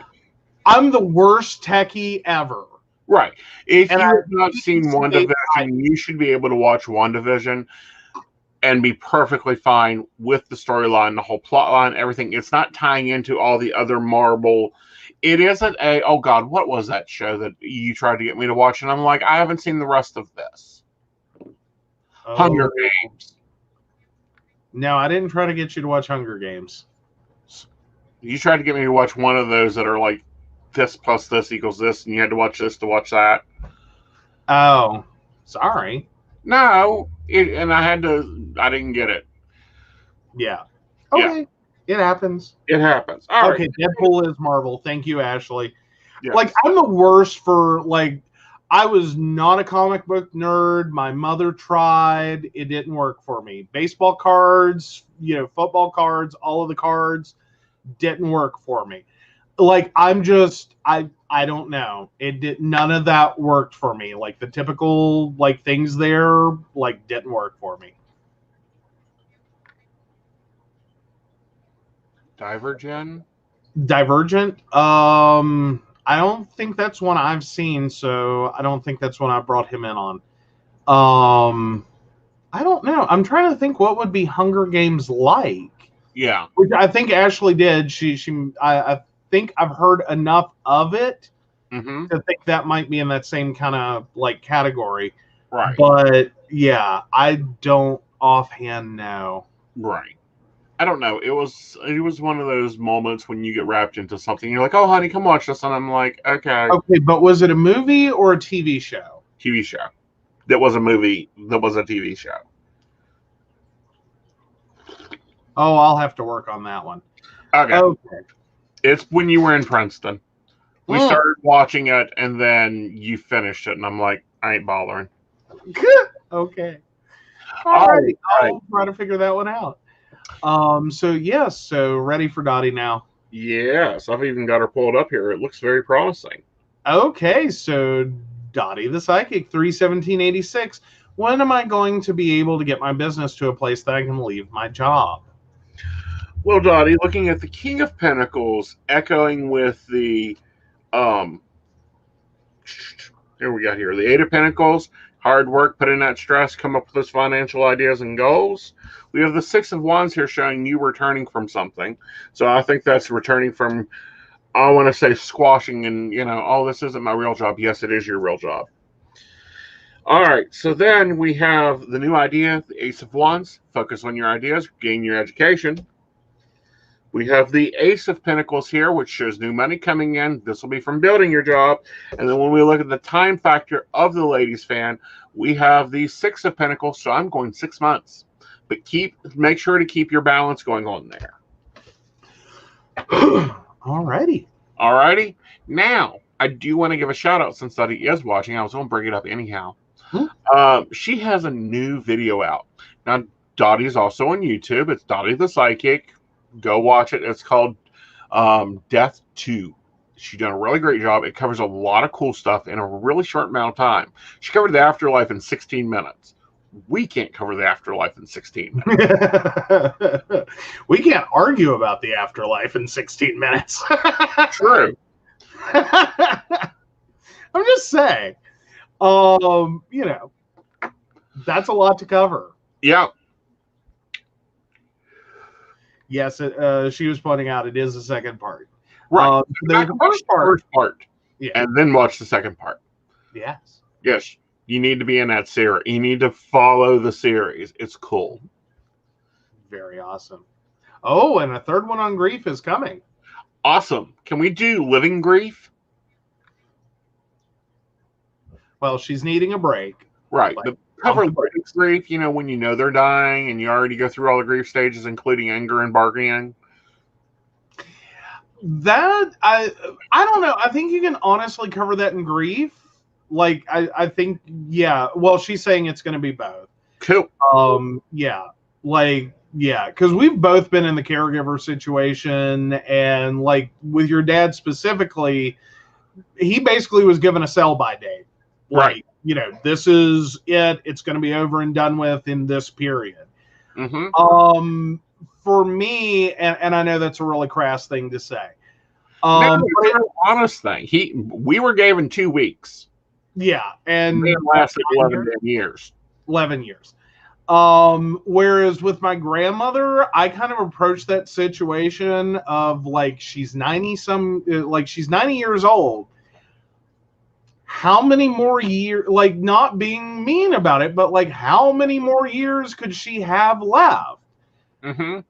I'm the worst techie ever. Right. If you have not seen WandaVision, you should be able to watch WandaVision and be perfectly fine with the storyline, the whole plot line, everything. It's not tying into all the other Marvel. It isn't oh God, what was that show that you tried to get me to watch? And I'm like, I haven't seen the rest of this. Hunger Games. No, I didn't try to get you to watch Hunger Games. You tried to get me to watch one of those that are like, this plus this equals this, and you had to watch this to watch that. Oh, sorry. No, and I didn't get it. Yeah. Okay. Yeah. It happens. It happens. All okay, right. Deadpool is Marvel. Thank you, Ashley. Yes. Like, I'm the worst for, like, I was not a comic book nerd. My mother tried. It didn't work for me. Baseball cards, football cards, all of the cards didn't work for me. Like, I'm just, I don't know. None of that worked for me. Like, the typical, like, things there, like, didn't work for me. Divergent? I don't think that's one I've seen, so I don't think that's one I brought him in on. I don't know. I'm trying to think what would be Hunger Games like. Yeah. Which I think Ashley did. I think I've heard enough of it to think that might be in that same kind of like category. Right. But yeah, I don't offhand know. Right. I don't know. It was one of those moments when you get wrapped into something. You're like, oh, honey, come watch this. And I'm like, okay. Okay, but was it a movie or a TV show? TV show. That was a movie. That was a TV show. Oh, I'll have to work on that one. Okay. It's when you were in Princeton. We started watching it, and then you finished it, and I'm like, I ain't bothering. Okay. All right. I'll try to figure that one out. So ready for Dottie now. Yes, I've even got her pulled up here. It looks very promising. Okay, so Dottie the Psychic, 3/17/86. When am I going to be able to get my business to a place that I can leave my job? Well, Dottie, looking at the King of Pentacles, echoing with the, here we got here, the Eight of Pentacles, hard work, put in that stress, come up with those financial ideas and goals. We have the Six of Wands here showing you returning from something. So I think that's returning from, I want to say, squashing and, oh, this isn't my real job. Yes, it is your real job. All right, so then we have the new idea, the Ace of Wands. Focus on your ideas, gain your education. We have the Ace of Pentacles here, which shows new money coming in. This will be from building your job. And then when we look at the time factor of the ladies' fan, we have the Six of Pentacles. So I'm going 6 months. But make sure to keep your balance going on there. Alrighty. Alrighty. Now, I do want to give a shout out since Dottie is watching. I was going to bring it up anyhow. She has a new video out. Now, Dottie's also on YouTube. It's Dottie the Psychic. Go watch it. It's called Death 2. She's done a really great job. It covers a lot of cool stuff in a really short amount of time. She covered the afterlife in 16 minutes. We can't cover the afterlife in 16 minutes. We can't argue about the afterlife in 16 minutes. True. I'm just saying. You know, that's a lot to cover. Yeah. Yes, she was pointing out it is the second part. Right. There's the first part. Yeah. And then watch the second part. Yes. Yes. You need to be in that series. You need to follow the series. It's cool. Very awesome. Oh, and a third one on grief is coming. Awesome. Can we do living grief? Well, she's needing a break. Right. The cover living grief, you know, when you know they're dying and you already go through all the grief stages, including anger and bargaining. That I don't know. I think you can honestly cover that in grief. Like I think, yeah. Well, she's saying it's going to be both. Cool. Yeah. Like, yeah, because we've both been in the caregiver situation, and like with your dad specifically, he basically was given a sell-by date. Like, right. You know, this is it. It's going to be over and done with in this period. Mm-hmm. For me, and I know that's a really crass thing to say. No, it's an honest thing. We were given 2 weeks. Yeah, and it lasted 11 years. 11 years. Whereas with my grandmother, I kind of approached that situation of like she's 90 years old. How many more years, like not being mean about it, but like how many more years could she have left? Mm-hmm.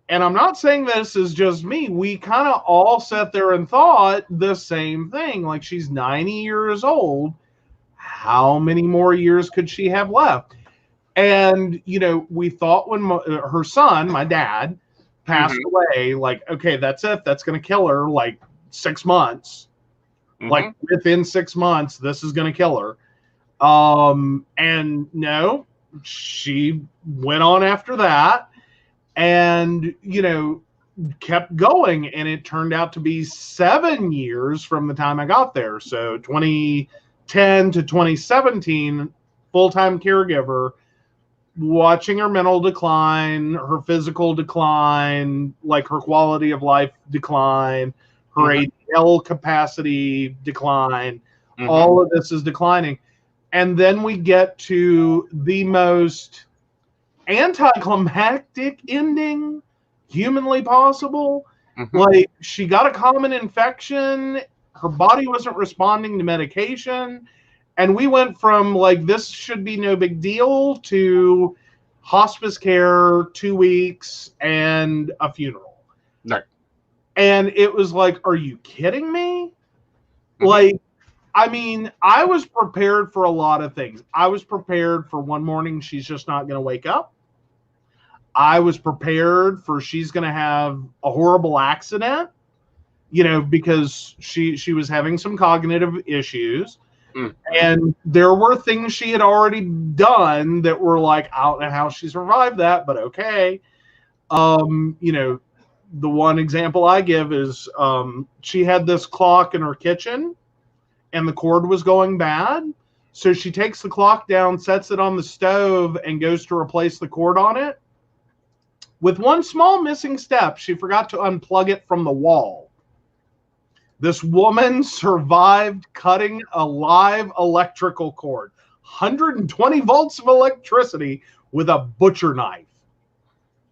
And I'm not saying this is just me. We kind of all sat there and thought the same thing. Like, she's 90 years old. How many more years could she have left? And, you know, we thought when her son, my dad, passed away, like, okay, that's it. That's going to kill her, like, 6 months. Like, within 6 months, this is going to kill her. And no, she went on after that. And, you know, kept going, and it turned out to be 7 years from the time I got there. So 2010 to 2017, full-time caregiver, watching her mental decline, her physical decline, like her quality of life decline, her ADL capacity decline. All of this is declining. And then we get to the most anticlimactic ending humanly possible. Like, she got a common infection, her body wasn't responding to medication, and we went from like this should be no big deal to hospice care, 2 weeks, and a funeral. Right. And it was like, are you kidding me? Like, I mean, I was prepared for a lot of things. I was prepared for one morning she's just not going to wake up. I was prepared for she's going to have a horrible accident, you know, because she was having some cognitive issues. And there were things she had already done that were like, I don't know how she survived that, but okay. You know, the one example I give is she had this clock in her kitchen and the cord was going bad. So she takes the clock down, sets it on the stove, and goes to replace the cord on it. With one small missing step, she forgot to unplug it from the wall. This woman survived cutting a live electrical cord, 120 volts of electricity, with a butcher knife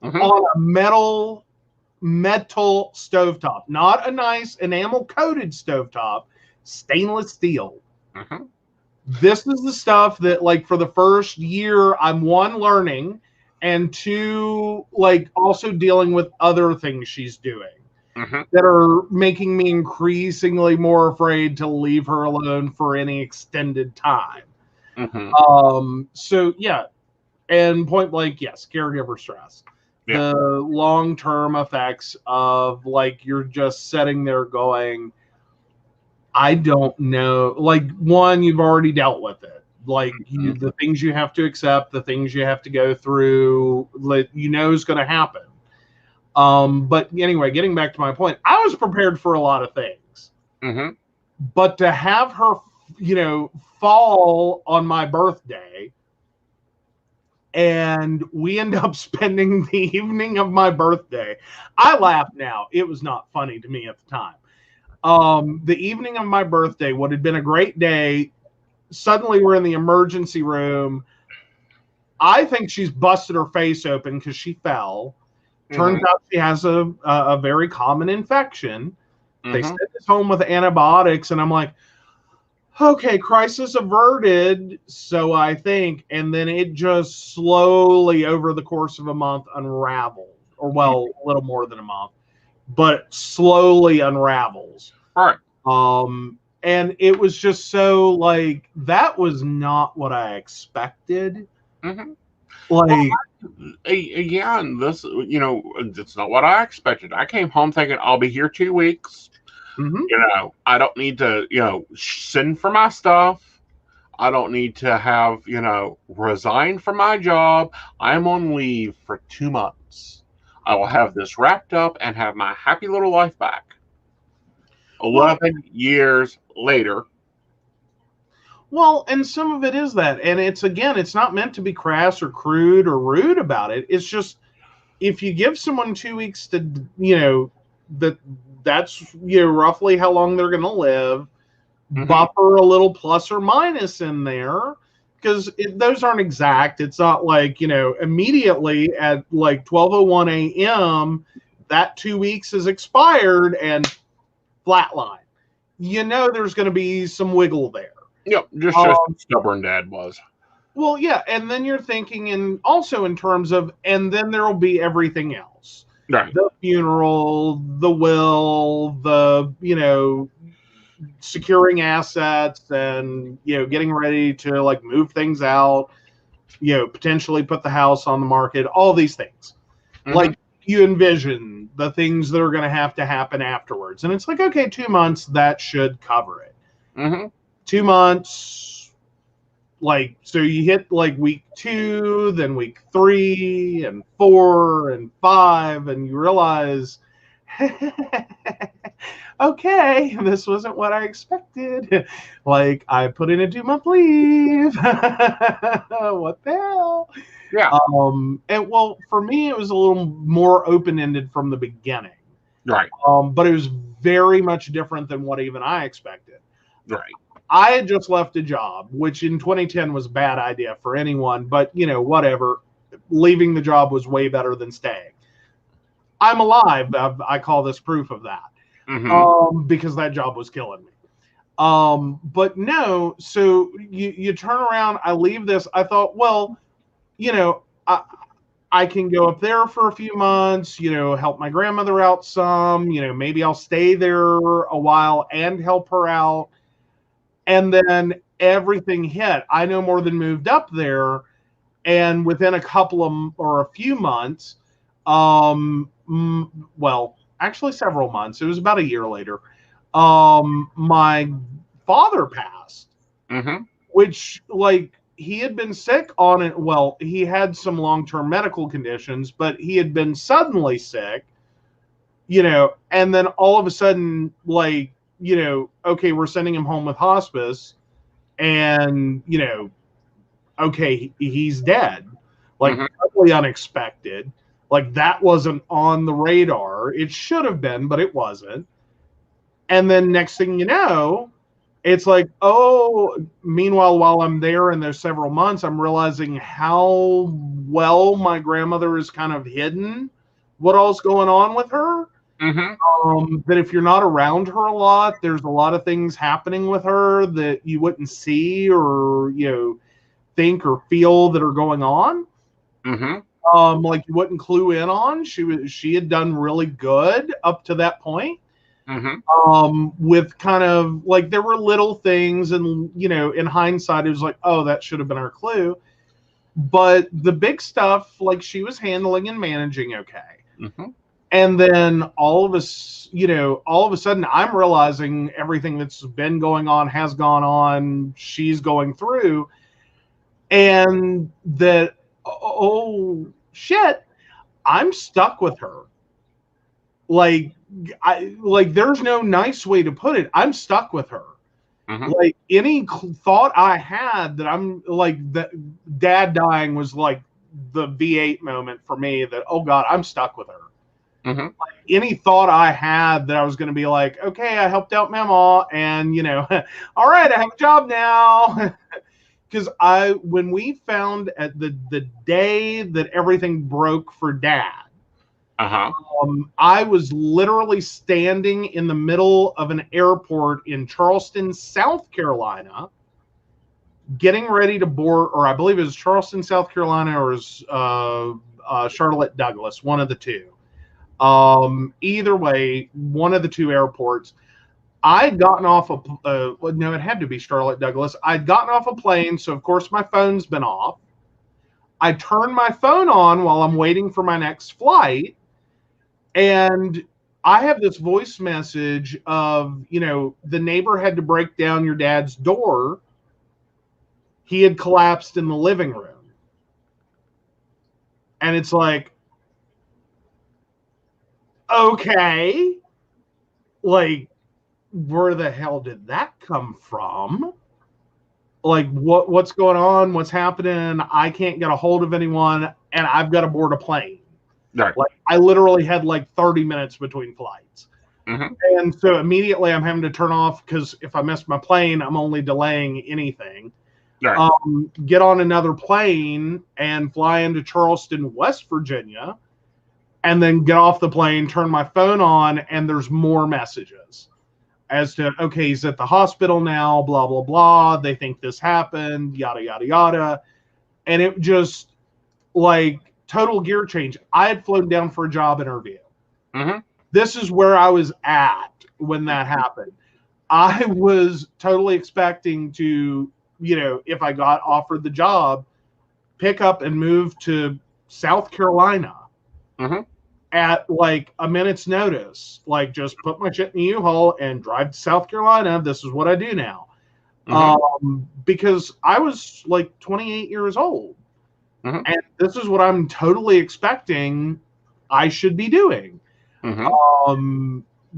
on a metal stovetop. Not a nice enamel-coated stovetop, stainless steel. Mm-hmm. This is the stuff that, like, for the first year, I'm one, learning, and two, like, also dealing with other things she's doing Mm-hmm. that are making me increasingly more afraid to leave her alone for any extended time. Mm-hmm. So yeah, and point blank, yes, caregiver stress. Yeah. The long-term effects of, like, you're just sitting there going, I don't know. Like, one, you've already dealt with it. Like, the things you have to accept, the things you have to go through, like, is going to happen. But anyway, getting back to my point, I was prepared for a lot of things. Mm-hmm. But to have her, fall on my birthday, and we end up spending the evening of my birthday. I laugh now. It was not funny to me at the time. The evening of my birthday, what had been a great day, suddenly we're in the emergency room. I think she's busted her face open because she fell. Turns out she has a very common infection. They sent us home with antibiotics, and I'm like, okay, crisis averted, so I think. And then it just slowly, over the course of a month, unraveled. Or, well, a little more than a month, but slowly unravels. All right. And it was just so, like, that was not what I expected. Mm-hmm. Like, again, this, it's not what I expected. I came home thinking I'll be here 2 weeks. Mm-hmm. I don't need to, send for my stuff. I don't need to have, resign from my job. I'm on leave for 2 months. I will have this wrapped up and have my happy little life back. 11 years later. Well, and some of it is that. And it's not meant to be crass or crude or rude about it. It's just, if you give someone 2 weeks to, that's roughly how long they're going to live, buffer a little plus or minus in there, because those aren't exact. It's not like, immediately at like 12:01 a.m., that 2 weeks is expired and flatline. There's going to be some wiggle there. Yep, just stubborn Dad was. Well, yeah, and then you're thinking also in terms of, and then there will be everything else. Right. The funeral, the will, the, securing assets, and, getting ready to, like, move things out, potentially put the house on the market, all these things. Like, you envision the things that are going to happen afterwards. And it's like, okay, 2 months, that should cover it. 2 months, like, so you hit like week 2, then week 3 and 4 and 5, and you realize, okay, this wasn't what I expected. Like, I put in a 2-month leave. What the hell? Yeah. And, well, for me, it was a little more open-ended from the beginning. Right. But it was very much different than what even I expected. Right. I had just left a job, which in 2010 was a bad idea for anyone, but, whatever. Leaving the job was way better than staying. I'm alive. I call this proof of that. Because that job was killing me. But no, so you turn around, I leave this. I thought, well, I can go up there for a few months, help my grandmother out some, maybe I'll stay there a while and help her out. And then everything hit. I no more than moved up there, and within a few months, well, actually several months, it was about a year later, my father passed, which, like, he had been sick on it. Well, he had some long-term medical conditions, but he had been suddenly sick, and then all of a sudden, like, okay, we're sending him home with hospice, and, okay, he's dead. Like, totally unexpected. Like, that wasn't on the radar. It should have been, but it wasn't. And then next thing you know, it's like, oh, meanwhile, while I'm there and there's several months, I'm realizing how well my grandmother is kind of hidden what all's going on with her. Mm-hmm. That if you're not around her a lot, there's a lot of things happening with her that you wouldn't see or, think or feel that are going on. Mm-hmm. Like you wouldn't clue in on. She had done really good up to that point. Mm-hmm. With kind of like there were little things, and in hindsight, it was like, oh, that should have been our clue. But the big stuff, like she was handling and managing okay. Mm-hmm. And then all of a sudden, I'm realizing everything that's been going on has gone on. She's going through, and that oh shit, I'm stuck with her. Like there's no nice way to put it. I'm stuck with her. Mm-hmm. Like any thought I had that I'm like that dad dying was like the V8 moment for me, that oh god, I'm stuck with her. Mm-hmm. Like any thought I had that I was going to be like, okay, I helped out Mama, and all right, I have a job now. Because when we found at the day that everything broke for Dad, I was literally standing in the middle of an airport in Charleston, South Carolina, getting ready to board, or I believe it was Charleston, South Carolina, or it was Charlotte Douglas, one of the two. Either way, one of the two airports. I'd gotten off no, it had to be Charlotte Douglas. I'd gotten off a plane, so of course my phone's been off. I turned my phone on while I'm waiting for my next flight, and I have this voice message of, the neighbor had to break down your dad's door. He had collapsed in the living room. And it's like, okay, like, where the hell did that come from? Like, what's going on? What's happening? I can't get a hold of anyone, and I've got to board a plane. Right. Like, I literally had like 30 minutes between flights. Mm-hmm. And so immediately I'm having to turn off, because if I miss my plane, I'm only delaying anything. Right. Get on another plane and fly into Charleston, West Virginia, and then get off the plane, turn my phone on, and there's more messages as to, okay, he's at the hospital now, blah, blah, blah. They think this happened, yada, yada, yada. And it just, like, total gear change. I had flown down for a job interview. Mm-hmm. This is where I was at when that happened. I was totally expecting to, if I got offered the job, pick up and move to South Carolina at like a minute's notice. Like, just put my shit in the U-Haul and drive to South Carolina. This is what I do now. Because I was like 28 years old. And this is what I'm totally expecting I should be doing.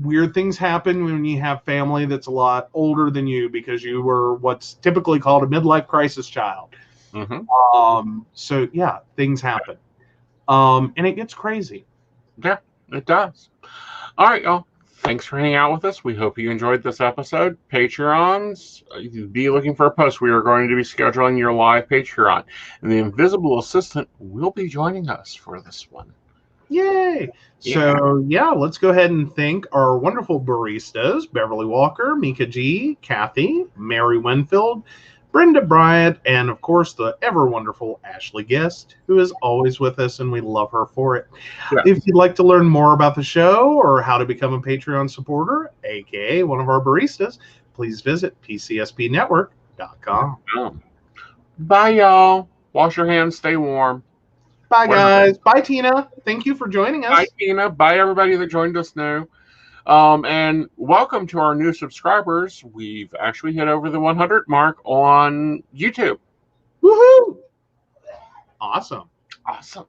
Weird things happen when you have family that's a lot older than you, because you were what's typically called a midlife crisis child. So yeah, things happen. And it gets crazy. Yeah, it does. All right, y'all. Thanks for hanging out with us. We hope you enjoyed this episode. Patreons, be looking for a post. We are going to be scheduling your live Patreon. And the Invisible Assistant will be joining us for this one. Yay! Yeah. So, yeah, let's go ahead and thank our wonderful baristas, Beverly Walker, Mika G, Kathy, Mary Winfield, Brenda Bryant, and, of course, the ever-wonderful Ashley Guest, who is always with us, and we love her for it. Yeah. If you'd like to learn more about the show or how to become a Patreon supporter, a.k.a. one of our baristas, please visit PCSPnetwork.com. Bye, y'all. Wash your hands. Stay warm. Bye, guys. Bye, Tina. Thank you for joining us. Bye, Tina. Bye, everybody that joined us now. And welcome to our new subscribers. We've actually hit over the 100 mark on YouTube. Woohoo! Awesome. Awesome.